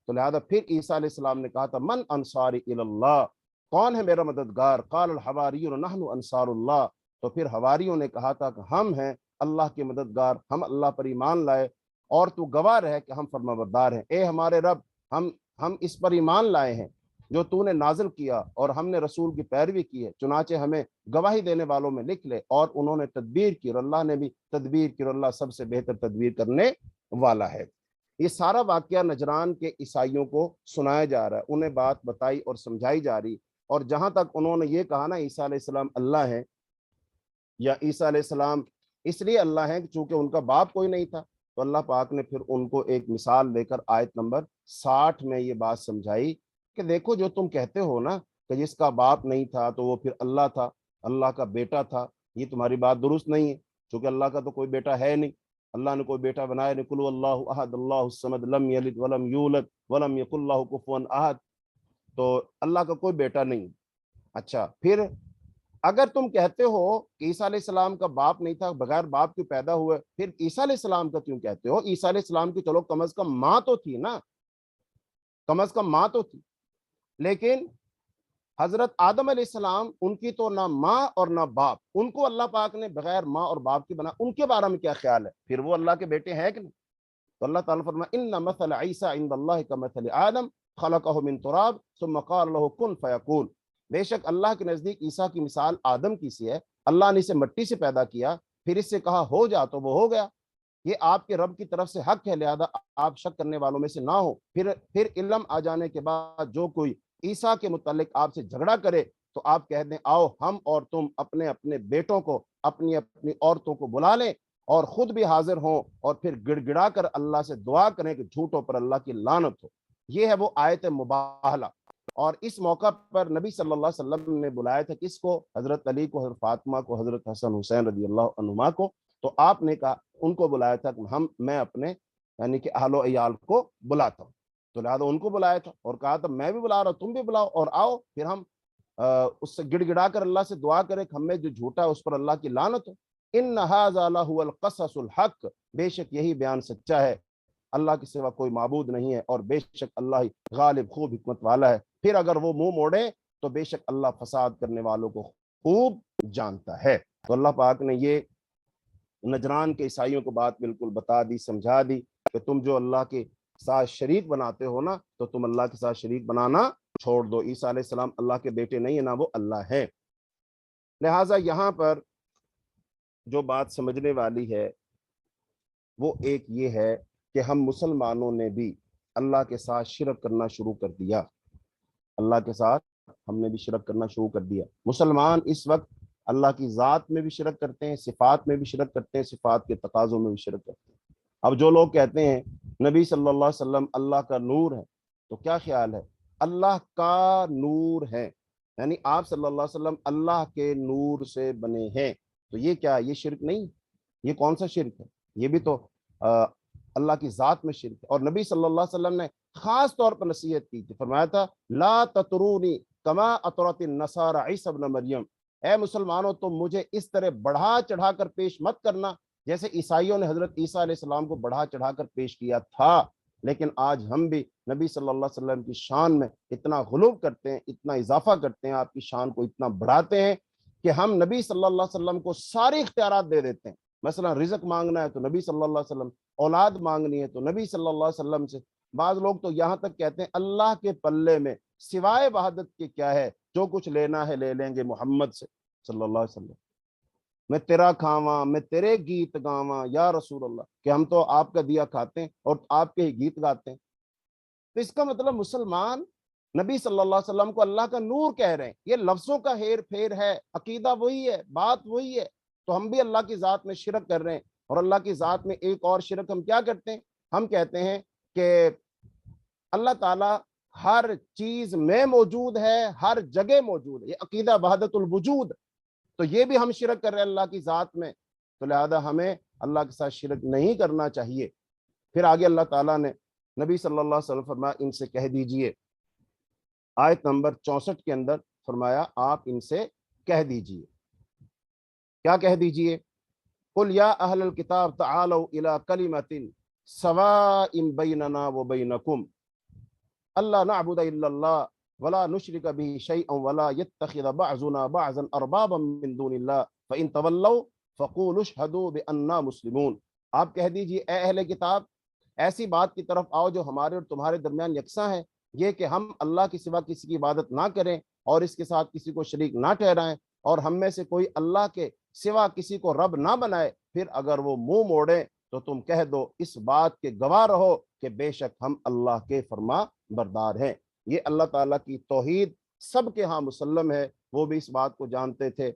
Speaker 1: تو لہذا پھر عیسیٰ علیہ السلام نے کہا تھا من انصاری الی اللہ، کون ہے میرا مددگار؟ قال الحواریون نحن انصار اللہ، تو پھر حواریوں نے کہا تھا کہ ہم ہیں اللہ کے مددگار، ہم اللہ پر ایمان لائے، اور تو گواہ رہے کہ ہم فرمانبردار ہیں۔ اے ہمارے رب، ہم اس پر ایمان لائے ہیں جو تو نے نازل کیا، اور ہم نے رسول کی پیروی کی ہے، چنانچہ ہمیں گواہی دینے والوں میں لکھ لے۔ اور انہوں نے تدبیر کی، اور اللہ نے بھی تدبیر کی، اور اللہ سب سے بہتر تدبیر کرنے والا ہے۔ یہ سارا واقعہ نجران کے عیسائیوں کو سنایا جا رہا ہے، انہیں بات بتائی اور سمجھائی جا رہی، اور جہاں تک انہوں نے یہ کہا نا عیسیٰ علیہ السلام اللہ ہے، یا عیسیٰ علیہ السلام اس لیے اللہ ہے کہ چونکہ ان کا باپ کوئی نہیں تھا، تو اللہ پاک نے پھر ان کو ایک مثال دے کر آیت نمبر 60 میں یہ بات سمجھائی کہ دیکھو جو تم کہتے ہو نا کہ جس کا باپ نہیں تھا تو وہ پھر اللہ تھا، اللہ کا بیٹا تھا، یہ تمہاری بات درست نہیں ہے، چونکہ اللہ کا تو کوئی بیٹا ہے نہیں، اللہ نے کوئی بیٹا بنایا نہیں، قل اللہ احد اللہ الصمد لم یلد ولم یولد ولم یکن لہ کفوا احد، تو اللہ کا کوئی بیٹا نہیں۔ اچھا، پھر اگر تم کہتے ہو کہ عیسیٰ علیہ السلام کا باپ نہیں تھا، بغیر باپ کے پیدا ہوئے، پھر عیسیٰ علیہ السلام کا کیوں کہتے ہو؟ عیسیٰ علیہ السلام کی چلو کم از کم ماں تو تھی نا، کم از کم ماں تو تھی، لیکن حضرت آدم علیہ السلام ان کی تو نہ ماں اور نہ باپ، ان کو اللہ پاک نے بغیر ماں اور باپ کے بنا، ان کے بارے میں کیا خیال ہے؟ پھر وہ اللہ کے بیٹے ہیں کہ نہیں؟ تو اللہ تعالیٰ فرمایا ان مثل عیسیٰ عند اللہ کمثل آدم خلقہ من تراب ثم قال له کن فیکون، بے شک اللہ کے نزدیک عیسیٰ کی مثال آدم کی سی ہے، اللہ نے اسے مٹی سے پیدا کیا، پھر اس سے کہا ہو جا تو وہ ہو گیا۔ یہ آپ کے رب کی طرف سے حق ہے، لہذا آپ شک کرنے والوں میں سے نہ ہو۔ پھر علم آ جانے کے بعد جو کوئی عیسیٰ کے متعلق آپ سے جھگڑا کرے تو آپ کہہ دیں آؤ ہم اور تم اپنے اپنے بیٹوں کو، اپنی اپنی عورتوں کو بلا لیں اور خود بھی حاضر ہوں، اور پھر گڑ گڑا کر اللہ سے دعا کریں کہ جھوٹوں پر اللہ کی لعنت ہو۔ یہ ہے وہ آیت مباہلہ۔ اور اس موقع پر نبی صلی اللہ علیہ وسلم نے بلایا تھا کس کو؟ حضرت علی کو، حضرت فاطمہ کو، حضرت حسن حسین رضی اللہ عنہما کو۔ تو آپ نے کہا، ان کو بلایا تھا کہ میں اپنے یعنی کہ اہل و عیال کو بلاتا ہوں، تو لہٰذا ان کو بلایا تھا اور کہا تھا میں بھی بلا رہا ہوں، تم بھی بلاؤ اور آؤ، پھر ہم اس سے گڑ گڑا کر اللہ سے دعا کریں کہ ہمیں جو جھوٹا ہے اس پر اللہ کی لعنت ہو۔ ان ھذا لہو القصص الحق، بے شک یہی بیان سچا ہے، اللہ کے سوا کوئی معبود نہیں ہے، اور بے شک اللہ ہی غالب خوب حکمت والا ہے۔ پھر اگر وہ منہ موڑے تو بے شک اللہ فساد کرنے والوں کو خوب جانتا ہے۔ تو اللہ پاک نے یہ نجران کے عیسائیوں کو بات بالکل بتا دی، سمجھا دی کہ تم جو اللہ کے ساتھ شریک بناتے ہو نا، تو تم اللہ کے ساتھ شریک بنانا چھوڑ دو۔ عیسیٰ علیہ السلام اللہ کے بیٹے نہیں ہیں، نہ وہ اللہ ہے۔ لہٰذا یہاں پر جو بات سمجھنے والی ہے وہ ایک یہ ہے کہ ہم مسلمانوں نے بھی اللہ کے ساتھ شرک کرنا شروع کر دیا، اللہ کے ساتھ ہم نے بھی شرک کرنا شروع کر دیا۔ مسلمان اس وقت اللہ کی ذات میں بھی شرک کرتے ہیں، صفات میں بھی شرک کرتے ہیں، صفات کے تقاضوں میں بھی شرک کرتے ہیں۔ اب جو لوگ کہتے ہیں نبی صلی اللہ علیہ وسلم اللہ کا نور ہے، تو کیا خیال ہے؟ اللہ کا نور ہے، یعنی آپ صلی اللہ علیہ وسلم اللہ کے نور سے بنے ہیں، تو یہ کیا؟ یہ شرک نہیں، یہ کون سا شرک ہے؟ یہ بھی تو اللہ کی ذات میں شرک ہے۔ اور نبی صلی اللہ علیہ وسلم نے خاص طور پر نصیحت کی تھی، فرمایا تھا لا تطرونی کما اطرت النصارى عیسی ابن مریم، اے مسلمانوں تم مجھے اس طرح بڑھا چڑھا کر پیش مت کرنا جیسے عیسائیوں نے حضرت عیسیٰ علیہ السلام کو بڑھا چڑھا کر پیش کیا تھا۔ لیکن آج ہم بھی نبی صلی اللہ علیہ وسلم کی شان میں اتنا غلو کرتے ہیں، اتنا اضافہ کرتے ہیں، آپ کی شان کو اتنا بڑھاتے ہیں کہ ہم نبی صلی اللہ علیہ وسلم کو سارے اختیارات دے دیتے ہیں۔ مثلا رزق مانگنا ہے تو نبی صلی اللہ علیہ وسلم، اولاد مانگنی ہے تو نبی صلی اللہ علیہ وسلم سے۔ بعض لوگ تو یہاں تک کہتے ہیں اللہ کے پلے میں سوائے وحدت کے کیا ہے، جو کچھ لینا ہے لے لیں گے محمد سے صلی اللہ علیہ وسلم، میں تیرا کھاواں، میں تیرے گیت گاواں یا رسول اللہ، کہ ہم تو آپ کا دیا کھاتے ہیں اور آپ کے ہی گیت گاتے ہیں۔ تو اس کا مطلب مسلمان نبی صلی اللہ علیہ وسلم کو اللہ کا نور کہہ رہے ہیں، یہ لفظوں کا ہیر پھیر ہے، عقیدہ وہی ہے، بات وہی ہے۔ تو ہم بھی اللہ کی ذات میں شرک کر رہے ہیں، اور اللہ کی ذات میں ایک اور شرک ہم کیا کرتے ہیں؟ ہم کہتے ہیں کہ اللہ تعالیٰ ہر چیز میں موجود ہے، ہر جگہ موجود ہے، یہ عقیدہ وحدت الوجود، تو یہ بھی ہم شرک کر رہے ہیں اللہ کی ذات میں۔ تو لہذا ہمیں اللہ کے ساتھ شرک نہیں کرنا چاہیے۔ پھر آگے اللہ تعالیٰ نے نبی صلی اللہ علیہ وسلم فرمایا ان سے کہہ دیجئے، آیت نمبر 64 کے اندر فرمایا آپ ان سے کہہ دیجئے، کیا کہہ دیجئے؟ قل یا اہل الکتاب تعالوا الی کلمۃ سواء بیننا وبینکم اللہ نعبد الا اللہ ولا نشرک به شیئا ولا يتخذ بعضنا بعضا اربابا من دون اللہ فان تولوا فقولوا اشهدوا بأننا مسلمون۔ آپ کہہ دیجئے اے اہل کتاب، ایسی بات کی طرف آؤ جو ہمارے اور تمہارے درمیان یکساں ہے، یہ کہ ہم اللہ کے سوا کسی کی عبادت نہ کریں اور اس کے ساتھ کسی کو شریک نہ ٹھہرائیں، اور ہم میں سے کوئی اللہ کے سوا کسی کو رب نہ بنائے۔ پھر اگر وہ منہ موڑے تو تم کہہ دو اس بات کے گواہ رہو کہ بے شک ہم اللہ کے فرما بردار ہیں۔ یہ اللہ تعالیٰ کی توحید سب کے ہاں مسلم ہے، وہ بھی اس بات کو جانتے تھے۔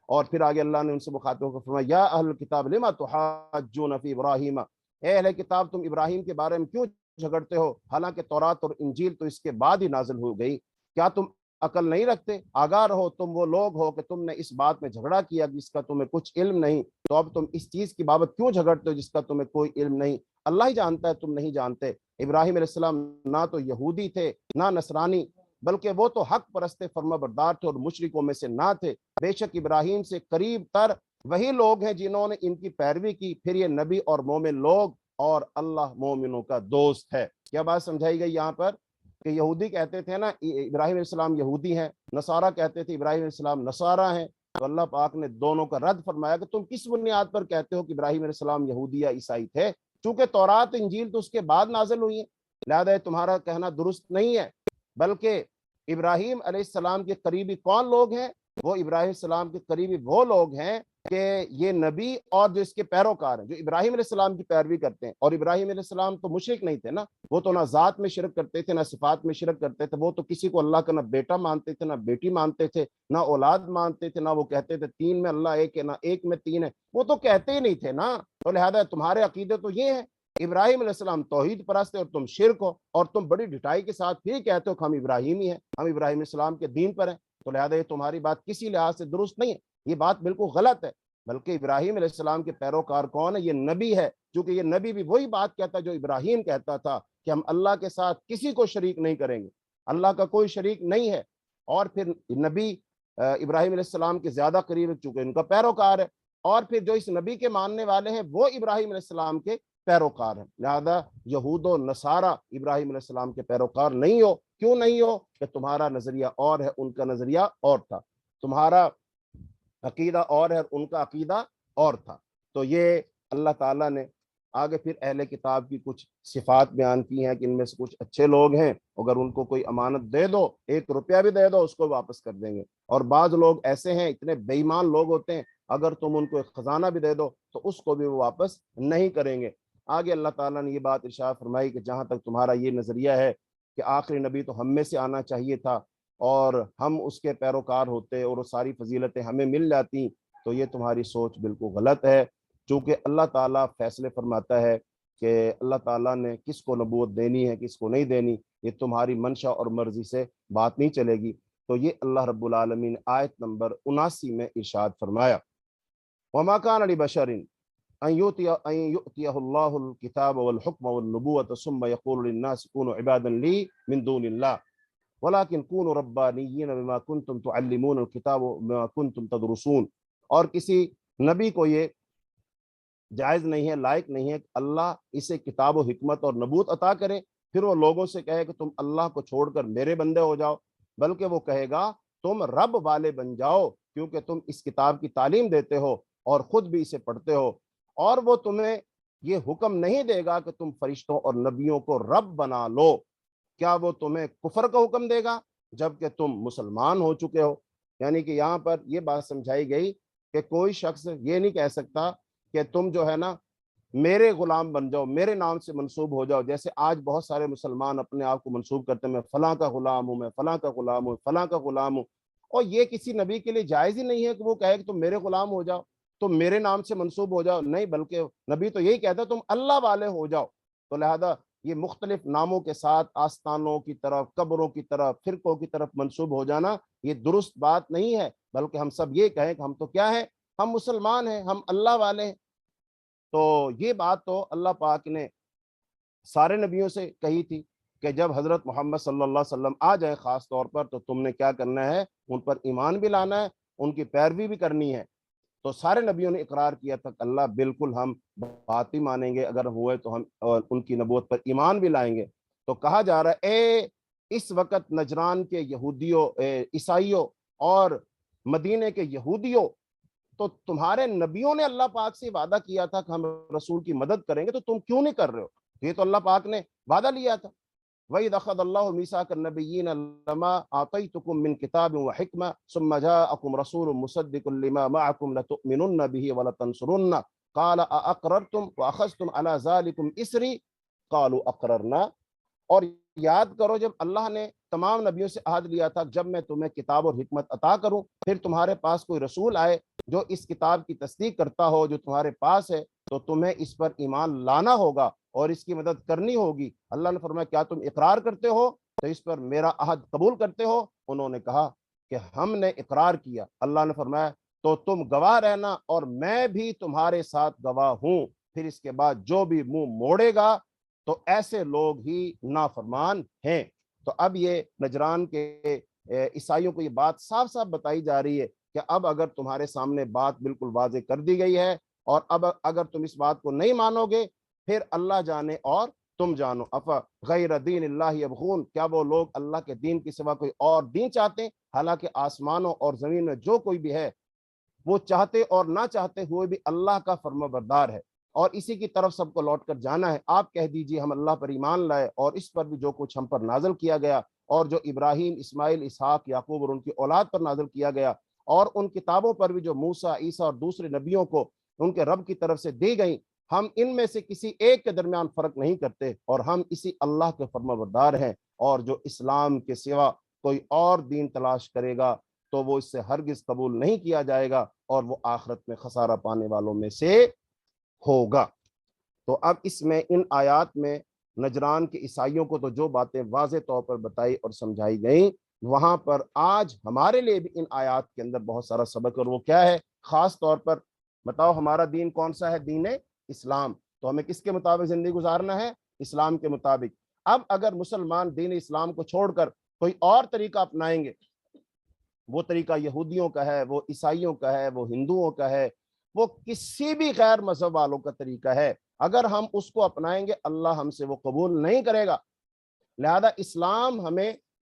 Speaker 1: اور پھر آگے اللہ نے ان سے مخاطب کو فرمایا یا اہل الکتاب لما تحاجون فی ابراہیم، اے اہل کتاب تم ابراہیم کے بارے میں کیوں جھگڑتے ہو، حالانکہ تورات اور انجیل تو اس کے بعد ہی نازل ہو گئی، کیا تم عقل نہیں رکھتے؟ آگاہ رہو، تم وہ لوگ ہو کہ تم نے اس بات میں جھگڑا کیا جس کا تمہیں کچھ علم نہیں، تو اب تم اس چیز کی بابت کیوں جھگڑتے ہو جس کا تمہیں کوئی علم نہیں؟ اللہ ہی جانتا ہے، تم نہیں جانتے۔ ابراہیم علیہ السلام نہ تو یہودی تھے نہ نصرانی، بلکہ وہ تو حق پرست فرما بردار تھے اور مشرکوں میں سے نہ تھے۔ بے شک ابراہیم سے قریب تر وہی لوگ ہیں جنہوں نے ان کی پیروی کی، پھر یہ نبی اور مومن لوگ، اور اللہ مومنوں کا دوست ہے۔ کیا بات سمجھائی گئی یہاں پر؟ کہ یہودی کہتے تھے نا ابراہیم علیہ السلام یہودی ہیں، نصارہ کہتے تھے ابراہیم علیہ السلام نصارہ ہیں، تو اللہ پاک نے دونوں کا رد فرمایا کہ تم کس بنیاد پر کہتے ہو کہ ابراہیم علیہ السلام یہودی یا عیسائی تھے؟ چونکہ تورات انجیل تو اس کے بعد نازل ہوئی ہیں، لہذا تمہارا کہنا درست نہیں ہے، بلکہ ابراہیم علیہ السلام کے قریبی کون لوگ ہیں؟ وہ ابراہیم علیہ السلام کے قریبی وہ لوگ ہیں کہ یہ نبی اور جو اس کے پیروکار ہیں جو ابراہیم علیہ السلام کی پیروی کرتے ہیں. اور ابراہیم علیہ السلام تو مشرک نہیں تھے نا, وہ تو نہ ذات میں شرک کرتے تھے نہ صفات میں شرک کرتے تھے, وہ تو کسی کو اللہ کا نہ بیٹا مانتے تھے نہ بیٹی مانتے تھے نہ اولاد مانتے تھے, نہ وہ کہتے تھے تین میں اللہ ایک ہے نہ ایک میں تین ہے, وہ تو کہتے ہی نہیں تھے نا. تو لہذا تمہارے عقیدے تو یہ ہیں, ابراہیم علیہ السلام توحید پرست ہے اور تم شرک ہو, اور تم بڑی ڈٹائی کے ساتھ پھر کہتے ہو کہ ہم ابراہیمی ہیں, ہم ابراہیم علیہ السلام کے دین پر ہیں. تو لہذا یہ تمہاری بات کسی لحاظ سے درست نہیں ہے, یہ بات بالکل غلط ہے. بلکہ ابراہیم علیہ السلام کے پیروکار کون ہے؟ یہ نبی ہے, چونکہ یہ نبی بھی وہی بات کہتا ہے جو ابراہیم کہتا تھا کہ ہم اللہ کے ساتھ کسی کو شریک نہیں کریں گے, اللہ کا کوئی شریک نہیں ہے. اور پھر نبی ابراہیم علیہ السلام کے زیادہ قریب چونکہ ان کا پیروکار ہے, اور پھر جو اس نبی کے ماننے والے ہیں وہ ابراہیم علیہ السلام کے پیروکار ہیں. لہذا یہود و نصارہ ابراہیم علیہ السلام کے پیروکار نہیں ہو. کیوں نہیں ہو؟ کہ تمہارا نظریہ اور ہے, ان کا نظریہ اور تھا, تمہارا عقیدہ اور ہے ان کا عقیدہ اور تھا. تو یہ اللہ تعالیٰ نے آگے پھر اہل کتاب کی کچھ صفات بیان کی ہیں کہ ان میں سے کچھ اچھے لوگ ہیں, اگر ان کو کوئی امانت دے دو, 1 روپیہ بھی دے دو, اس کو واپس کر دیں گے. اور بعض لوگ ایسے ہیں, اتنے بے ایمان لوگ ہوتے ہیں, اگر تم ان کو ایک خزانہ بھی دے دو تو اس کو بھی وہ واپس نہیں کریں گے. آگے اللہ تعالیٰ نے یہ بات ارشاد فرمائی کہ جہاں تک تمہارا یہ نظریہ ہے کہ آخری نبی تو ہم میں سے آنا چاہیے تھا اور ہم اس کے پیروکار ہوتے اور وہ ساری فضیلتیں ہمیں مل جاتی, تو یہ تمہاری سوچ بالکل غلط ہے. چونکہ اللہ تعالیٰ فیصلے فرماتا ہے کہ اللہ تعالیٰ نے کس کو نبوت دینی ہے کس کو نہیں دینی, یہ تمہاری منشا اور مرضی سے بات نہیں چلے گی. تو یہ اللہ رب العالمین آیت نمبر 79 میں ارشاد فرمایا, وما كان لبشر ان يؤتيه الله الكتاب والحكم والنبوة ثم يقول للناس كونوا عبادا لي من دون الله ولكن كونوا ربانيين بما كنتم تعلمون الكتاب وبما كنتم تدرسون. اور کسی نبی کو یہ جائز نہیں ہے, لائق نہیں ہے کہ اللہ اسے کتاب و حکمت اور نبوت عطا کرے پھر وہ لوگوں سے کہے کہ تم اللہ کو چھوڑ کر میرے بندے ہو جاؤ, بلکہ وہ کہے گا تم رب والے بن جاؤ کیونکہ تم اس کتاب کی تعلیم دیتے ہو اور خود بھی اسے پڑھتے ہو. اور وہ تمہیں یہ حکم نہیں دے گا کہ تم فرشتوں اور نبیوں کو رب بنا لو. کیا وہ تمہیں کفر کا حکم دے گا جبکہ تم مسلمان ہو چکے ہو؟ یعنی کہ یہاں پر یہ بات سمجھائی گئی کہ کوئی شخص یہ نہیں کہہ سکتا کہ تم جو ہے نا میرے غلام بن جاؤ, میرے نام سے منسوب ہو جاؤ. جیسے آج بہت سارے مسلمان اپنے آپ کو منسوب کرتے ہیں, میں فلاں کا غلام ہوں, میں فلاں کا غلام ہوں, فلاں کا غلام ہوں. اور یہ کسی نبی کے لیے جائز ہی نہیں ہے کہ وہ کہے کہ تم میرے غلام ہو جاؤ, تم میرے نام سے منسوب ہو جاؤ. نہیں, بلکہ نبی تو یہی کہتا ہے تم اللہ والے ہو جاؤ. تو لہذا یہ مختلف ناموں کے ساتھ آستانوں کی طرف, قبروں کی طرف, فرقوں کی طرف منسوب ہو جانا یہ درست بات نہیں ہے. بلکہ ہم سب یہ کہیں کہ ہم تو کیا ہیں, ہم مسلمان ہیں, ہم اللہ والے ہیں. تو یہ بات تو اللہ پاک نے سارے نبیوں سے کہی تھی کہ جب حضرت محمد صلی اللہ علیہ وسلم آ جائیں خاص طور پر تو تم نے کیا کرنا ہے, ان پر ایمان بھی لانا ہے, ان کی پیروی بھی کرنی ہے. تو سارے نبیوں نے اقرار کیا تھا کہ اللہ بالکل ہم بات ہی مانیں گے, اگر ہوئے تو ہم ان کی نبوت پر ایمان بھی لائیں گے. تو کہا جا رہا ہے اے اس وقت نجران کے یہودیوں, عیسائیوں اور مدینے کے یہودیوں, تو تمہارے نبیوں نے اللہ پاک سے وعدہ کیا تھا کہ ہم رسول کی مدد کریں گے, تو تم کیوں نہیں کر رہے ہو؟ یہ تو اللہ پاک نے وعدہ لیا تھا. وَإِذْ أَخَذَ اللَّهُ مِيثَاقَ النَّبِيِّينَ لَمَا آتَيْتُكُم مِّن كِتَابٍ وَحِكْمَةٍ ثُمَّ جَاءَكُمْ رَسُولٌ مُصَدِّقٌ لِّمَا مَعَكُمْ لَتُؤْمِنُنَّ بِهِ وَلَتَنصُرُنَّهُ قَالَ أَأَقْرَرْتُمْ وَأَخَذْتُمْ عَلَىٰ ذَٰلِكُمْ إِصْرِي قَالُوا أَقْرَرْنَا. اور یاد کرو جب اللہ نے تمام نبیوں سے عہد لیا تھا جب میں تمہیں کتاب اور حکمت عطا کروں, پھر تمہارے پاس کوئی رسول آئے جو اس کتاب کی تصدیق کرتا ہو جو تمہارے پاس ہے, تو تمہیں اس پر ایمان لانا ہوگا اور اس کی مدد کرنی ہوگی. اللہ نے فرمایا کیا تم اقرار کرتے ہو, تو اس پر میرا عہد قبول کرتے ہو؟ انہوں نے کہا کہ ہم نے اقرار کیا. اللہ نے فرمایا تو تم گواہ رہنا اور میں بھی تمہارے ساتھ گواہ ہوں. پھر اس کے بعد جو بھی منہ موڑے گا تو ایسے لوگ ہی نافرمان ہیں. تو اب یہ نجران کے عیسائیوں کو یہ بات صاف صاف بتائی جا رہی ہے کہ اب اگر تمہارے سامنے بات بالکل واضح کر دی گئی ہے اور اب اگر تم اس بات کو نہیں مانو گے پھر اللہ جانے اور تم جانو. افا غیر دین اللہ یبغون, کیا وہ لوگ اللہ کے دین کے سوا کوئی اور دین چاہتے ہیں, حالانکہ آسمانوں اور زمین میں جو کوئی بھی ہے وہ چاہتے اور نہ چاہتے ہوئے بھی اللہ کا فرما بردار ہے اور اسی کی طرف سب کو لوٹ کر جانا ہے. آپ کہہ دیجئے ہم اللہ پر ایمان لائے اور اس پر بھی جو کچھ ہم پر نازل کیا گیا اور جو ابراہیم، اسماعیل، اسحاق، یعقوب اور ان کی اولاد پر نازل کیا گیا، اور ان کتابوں پر بھی جو موسیٰ، عیسیٰ اور دوسرے نبیوں کو ان کے رب کی طرف سے دی گئیں، ہم ان میں سے کسی ایک کے درمیان فرق نہیں کرتے، اور ہم اسی اللہ کے فرمانبردار ہیں۔ اور جو اسلام کے سوا کوئی اور دین تلاش کرے گا تو وہ اس سے ہرگز قبول نہیں کیا جائے گا، اور وہ آخرت میں خسارہ پانے والوں میں سے ہوگا۔ تو اب اس میں ان آیات میں نجران کے عیسائیوں کو تو جو باتیں واضح طور پر بتائی اور سمجھائی گئیں، وہاں پر آج ہمارے لیے بھی ان آیات کے اندر بہت سارا سبق، اور وہ کیا ہے؟ خاص طور پر بتاؤ ہمارا دین کون سا ہے؟ دین اسلام۔ تو ہمیں کس کے مطابق زندگی گزارنا ہے؟ اسلام کے مطابق۔ اب اگر مسلمان دین اسلام کو چھوڑ کر کوئی اور طریقہ اپنائیں گے، وہ طریقہ یہودیوں کا ہے، وہ عیسائیوں کا ہے، وہ ہندوؤں کا ہے، وہ کسی بھی غیر مذہب والوں کا طریقہ ہے، اگر ہم اس کو اپنائیں گے اللہ ہم سے وہ قبول نہیں کرے گا۔ لہذا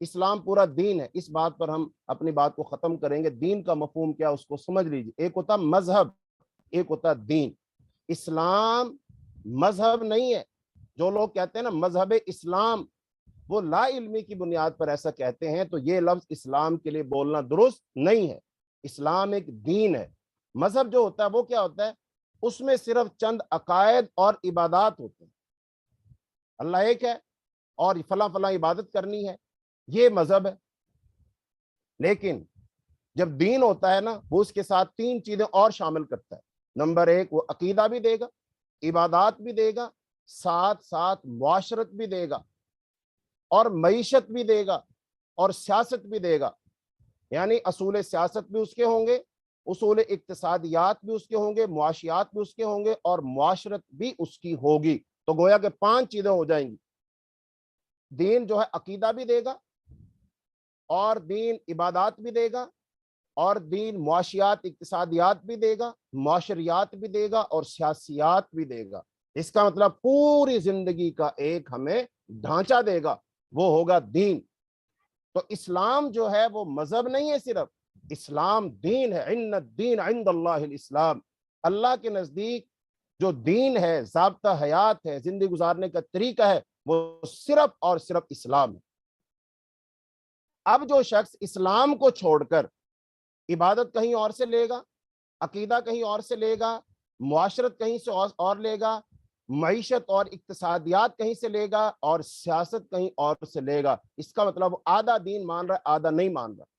Speaker 1: اسلام پورا دین ہے۔ اس بات پر ہم اپنی بات کو ختم کریں گے۔ دین کا مفہوم کیا اس کو سمجھ لیجیے۔ ایک ہوتا مذہب، ایک ہوتا دین۔ اسلام مذہب نہیں ہے۔ جو لوگ کہتے ہیں نا مذہب اسلام، وہ لا علمی کی بنیاد پر ایسا کہتے ہیں، تو یہ لفظ اسلام کے لیے بولنا درست نہیں ہے۔ اسلام ایک دین ہے۔ مذہب جو ہوتا ہے وہ کیا ہوتا ہے؟ اس میں صرف چند عقائد اور عبادات ہوتے ہیں۔ اللہ ایک ہے اور فلاں فلاں عبادت کرنی ہے، یہ مذہب ہے۔ لیکن جب دین ہوتا ہے نا، وہ اس کے ساتھ تین چیزیں اور شامل کرتا ہے۔ نمبر ایک، وہ عقیدہ بھی دے گا، عبادات بھی دے گا، ساتھ ساتھ معاشرت بھی دے گا، اور معیشت بھی دے گا، اور سیاست بھی دے گا۔ یعنی اصول سیاست بھی اس کے ہوں گے، اصول اقتصادیات بھی اس کے ہوں گے، معاشیات بھی اس کے ہوں گے، اور معاشرت بھی اس کی ہوگی۔ تو گویا کہ 5 چیزیں ہو جائیں گی۔ دین جو ہے عقیدہ بھی دے گا، اور دین عبادات بھی دے گا، اور دین معاشیات اقتصادیات بھی دے گا، معاشریات بھی دے گا، اور سیاسیات بھی دے گا۔ اس کا مطلب پوری زندگی کا ایک ہمیں ڈھانچہ دے گا، وہ ہوگا دین۔ تو اسلام جو ہے وہ مذہب نہیں ہے صرف، اسلام دین ہے۔ ان الدین عند اللہ الاسلام۔ اللہ کے نزدیک جو دین ہے، ضابطہ حیات ہے، زندگی گزارنے کا طریقہ ہے، وہ صرف اور صرف اسلام ہے۔ اب جو شخص اسلام کو چھوڑ کر عبادت کہیں اور سے لے گا، عقیدہ کہیں اور سے لے گا، معاشرت کہیں سے اور لے گا، معیشت اور اقتصادیات کہیں سے لے گا، اور سیاست کہیں اور سے لے گا، اس کا مطلب آدھا دین مان رہا ہے، آدھا نہیں مان رہا۔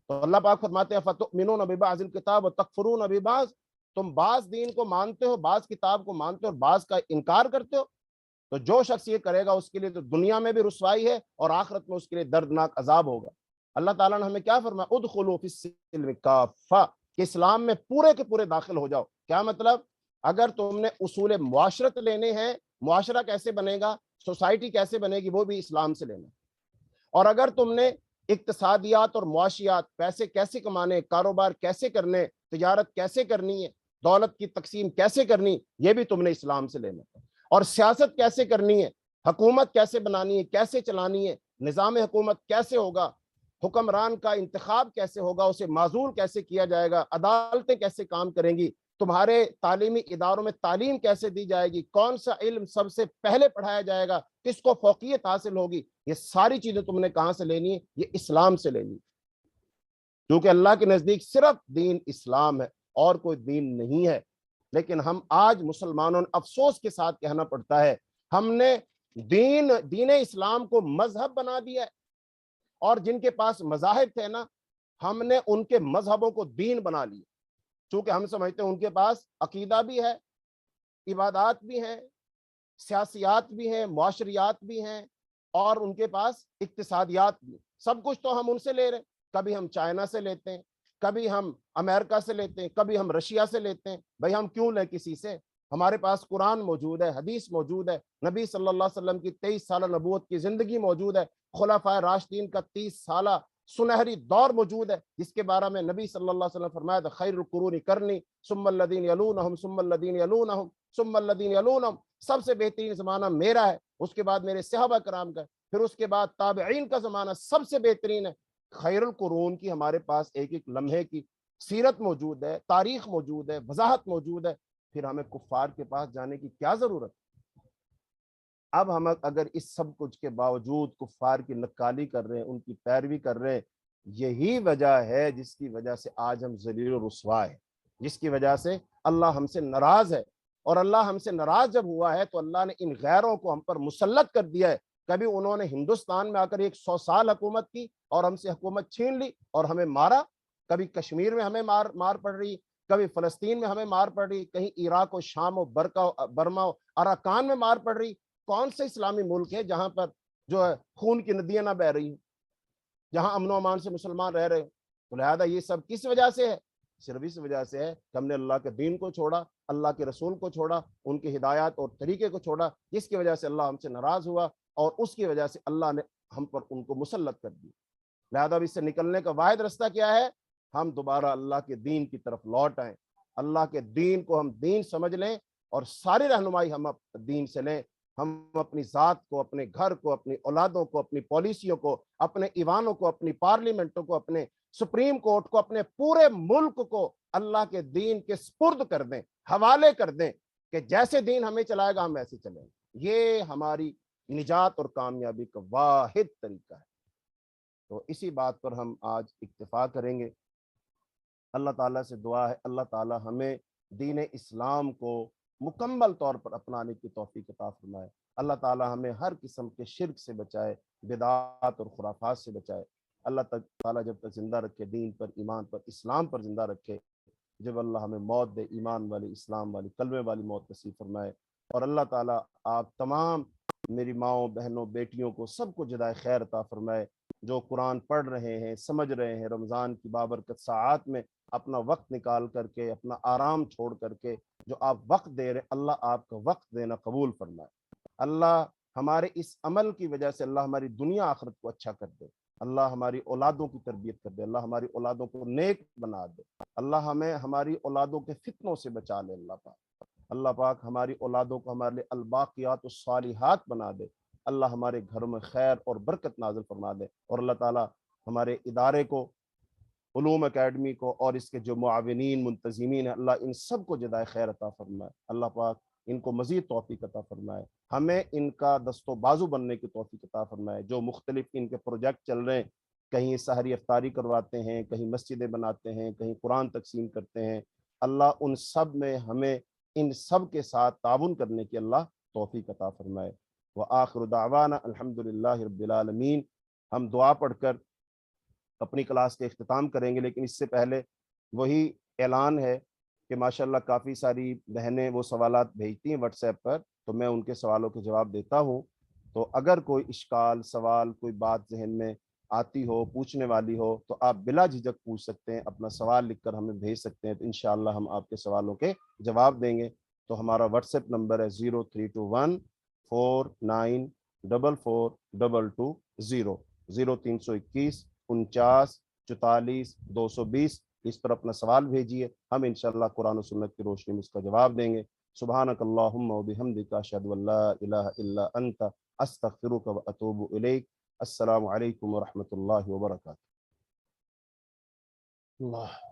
Speaker 1: تو اللہ پاک فرماتے ہیں فَتُؤْمِنُونَ بِبَعْضِ الْكِتَابِ وَتَكْفُرُونَ بِبَعْضٍ، تم بعض دین کو مانتے ہو، بعض کتاب کو مانتے ہو، اور بعض کا انکار کرتے ہو۔ تو جو شخص یہ کرے گا اس کے لیے تو دنیا میں بھی رسوائی ہے، اور آخرت میں اس کے لیے دردناک عذاب ہوگا۔ اللہ تعالیٰ نے ہمیں کیا فرمایا؟ ادخلوا فی السلم کافہ، کہ اسلام میں پورے کے پورے داخل ہو جاؤ۔ کیا مطلب؟ اگر تم نے اصول معاشرت لینے ہیں، معاشرہ کیسے بنے گا، سوسائٹی کیسے بنے گی، وہ بھی اسلام سے لینا۔ اور اگر تم نے اقتصادیات اور معاشیات، پیسے کیسے کمانے، کاروبار کیسے کرنے، تجارت کیسے کرنی ہے، دولت کی تقسیم کیسے کرنی، یہ بھی تم نے اسلام سے لینا۔ اور سیاست کیسے کرنی ہے، حکومت کیسے بنانی ہے، کیسے چلانی ہے، نظام حکومت کیسے ہوگا، حکمران کا انتخاب کیسے ہوگا، اسے معزول کیسے کیا جائے گا، عدالتیں کیسے کام کریں گی، تمہارے تعلیمی اداروں میں تعلیم کیسے دی جائے گی، کون سا علم سب سے پہلے پڑھایا جائے گا، کس کو فوقیت حاصل ہوگی، یہ ساری چیزیں تم نے کہاں سے لینی ہے؟ یہ اسلام سے لینی ہے۔ کیونکہ اللہ کے نزدیک صرف دین اسلام ہے اور کوئی دین نہیں ہے۔ لیکن ہم آج مسلمانوں نے افسوس کے ساتھ کہنا پڑتا ہے، ہم نے دین اسلام کو مذہب بنا دیا ہے، اور جن کے پاس مذاہب تھے نا، ہم نے ان کے مذہبوں کو دین بنا لیا۔ چونکہ ہم سمجھتے ہیں ان کے پاس عقیدہ بھی ہے، عبادات بھی ہیں، سیاسیات بھی ہیں، معاشریات بھی ہیں، اور ان کے پاس اقتصادیات بھی، سب کچھ تو ہم ان سے لے رہے ہیں۔ کبھی ہم چائنا سے لیتے ہیں، کبھی ہم امریکہ سے لیتے ہیں، کبھی ہم رشیا سے لیتے ہیں۔ بھائی ہم کیوں لیں کسی سے؟ ہمارے پاس قرآن موجود ہے، حدیث موجود ہے، نبی صلی اللہ علیہ وسلم کی 23 سالہ نبوت کی زندگی موجود ہے، خلفائے راشدین کا 30 سالہ سنہری دور موجود ہے، جس کے بارے میں نبی صلی اللہ علیہ وسلم فرمایا تھا خیر القرون قرنی ثم الذین یلونہم ثم الذین یلونہم ثم الذین یلونہم، سب سے بہترین زمانہ میرا ہے، اس کے بعد میرے صحابہ کرام کا، پھر اس کے بعد تابعین کا زمانہ سب سے بہترین ہے۔ خیر القرون کی ہمارے پاس ایک ایک لمحے کی سیرت موجود ہے، تاریخ موجود ہے، وضاحت موجود ہے، پھر ہمیں کفار کے پاس جانے کی کیا ضرورت؟ اب ہم اگر اس سب کچھ کے باوجود کفار کی نکالی کر رہے ہیں، ان کی پیروی کر رہے ہیں، یہی وجہ ہے جس کی وجہ سے آج ہم ذلیل و رسوا ہیں، جس کی وجہ سے اللہ ہم سے ناراض ہے۔ اور اللہ ہم سے ناراض جب ہوا ہے تو اللہ نے ان غیروں کو ہم پر مسلط کر دیا ہے۔ کبھی انہوں نے ہندوستان میں آ کر 100 سال حکومت کی اور ہم سے حکومت چھین لی اور ہمیں مارا، کبھی کشمیر میں ہمیں مار پڑ رہی، کبھی فلسطین میں ہمیں مار پڑ رہی، کہیں عراق و شام و برما و اراکان میں مار پڑ رہی۔ کون سے اسلامی ملک ہے جہاں پر جو ہے خون کی ندیاں نہ بہ رہی ہیں، جہاں امن و امان سے مسلمان رہ رہے ہیں؟ تو لہذا یہ سب کس وجہ سے ہے؟ صرف اس وجہ سے ہے کہ ہم نے اللہ کے دین کو چھوڑا، اللہ کے رسول کو چھوڑا، ان کی ہدایات اور طریقے کو چھوڑا، جس کی وجہ سے اللہ ہم سے ناراض ہوا اور اس کی وجہ سے اللہ نے ہم پر ان کو مسلط کر دی۔ لہذا اب اس سے نکلنے کا واحد رستہ کیا ہے؟ ہم دوبارہ اللہ کے دین کی طرف لوٹ آئیں، اللہ کے دین کو ہم دین سمجھ لیں اور ساری رہنمائی ہم دین سے لیں۔ ہم اپنی ذات کو، اپنے گھر کو، اپنی اولادوں کو، اپنی پالیسیوں کو، اپنے ایوانوں کو، اپنی پارلیمنٹوں کو، اپنے سپریم کورٹ کو، اپنے پورے ملک کو اللہ کے دین کے سپرد کر دیں، حوالے کر دیں کہ جیسے دین ہمیں چلائے گا ہم ویسے چلیں۔ یہ ہماری نجات اور کامیابی کا واحد طریقہ ہے۔ تو اسی بات پر ہم آج اکتفا کریں گے۔ اللہ تعالیٰ سے دعا ہے اللہ تعالیٰ ہمیں دین اسلام کو مکمل طور پر اپنانے کی توفیق عطا فرمائے۔ اللہ تعالیٰ ہمیں ہر قسم کے شرک سے بچائے، بدعات اور خرافات سے بچائے۔ اللہ تعالیٰ جب تک زندہ رکھے، دین پر، ایمان پر، اسلام پر زندہ رکھے، جب اللہ ہمیں موت دے ایمان والی، اسلام والی، کلمے والی موت نصیب فرمائے۔ اور اللہ تعالیٰ آپ تمام میری ماؤں، بہنوں، بیٹیوں کو سب کو جزائے خیر عطا فرمائے، جو قرآن پڑھ رہے ہیں، سمجھ رہے ہیں، رمضان کی بابرکت ساعات میں اپنا وقت نکال کر کے، اپنا آرام چھوڑ کر کے جو آپ وقت دے رہے، اللہ آپ کا وقت دینا قبول فرمائے۔ اللہ ہمارے اس عمل کی وجہ سے اللہ ہماری دنیا آخرت کو اچھا کر دے، اللہ ہماری اولادوں کی تربیت کر دے، اللہ ہماری اولادوں کو نیک بنا دے، اللہ ہمیں ہماری اولادوں کے فتنوں سے بچا لے۔ اللہ پاک ہماری اولادوں کو ہمارے لیے الباقیات الصالحات بنا دے، اللہ ہمارے گھروں میں خیر اور برکت نازل فرما دے۔ اور اللہ تعالیٰ ہمارے ادارے کو، علوم اکیڈمی کو اور اس کے جو معاونین، منتظمین ہیں، اللہ ان سب کو جزائے خیر عطا فرمائے۔ اللہ پاک ان کو مزید توفیق عطا فرمائے، ہمیں ان کا دست و بازو بننے کی توفیق عطا فرمائے۔ جو مختلف ان کے پروجیکٹ چل رہے ہیں، کہیں سحری افطاری کرواتے ہیں، کہیں مسجدیں بناتے ہیں، کہیں قرآن تقسیم کرتے ہیں، اللہ ان سب میں ہمیں ان سب کے ساتھ تعاون کرنے کی اللہ توفیق عطا فرمائے۔ وآخر دعوانا الحمدللہ رب العالمین۔ ہم دعا پڑھ کر اپنی کلاس کے اختتام کریں گے، لیکن اس سے پہلے وہی اعلان ہے کہ ماشاءاللہ کافی ساری بہنیں وہ سوالات بھیجتی ہیں واٹس ایپ پر، تو میں ان کے سوالوں کے جواب دیتا ہوں۔ تو اگر کوئی اشکال، سوال، کوئی بات ذہن میں آتی ہو، پوچھنے والی ہو، تو آپ بلا جھجک پوچھ سکتے ہیں، اپنا سوال لکھ کر ہمیں بھیج سکتے ہیں، تو انشاءاللہ ہم آپ کے سوالوں کے جواب دیں گے۔ تو ہمارا واٹس ایپ نمبر ہے 032149442220 0321 49 44 220۔ اس پر اپنا سوال بھیجیے، ہم انشاءاللہ قرآن و سنت کی روشنی میں اس کا جواب دیں گے۔ سبحانک اللہم و بحمدک، اشہد ان لا الہ الا انت، استغفرک و اتوب الیک۔ السلام علیکم ورحمۃ اللہ وبرکاتہ۔ اللہ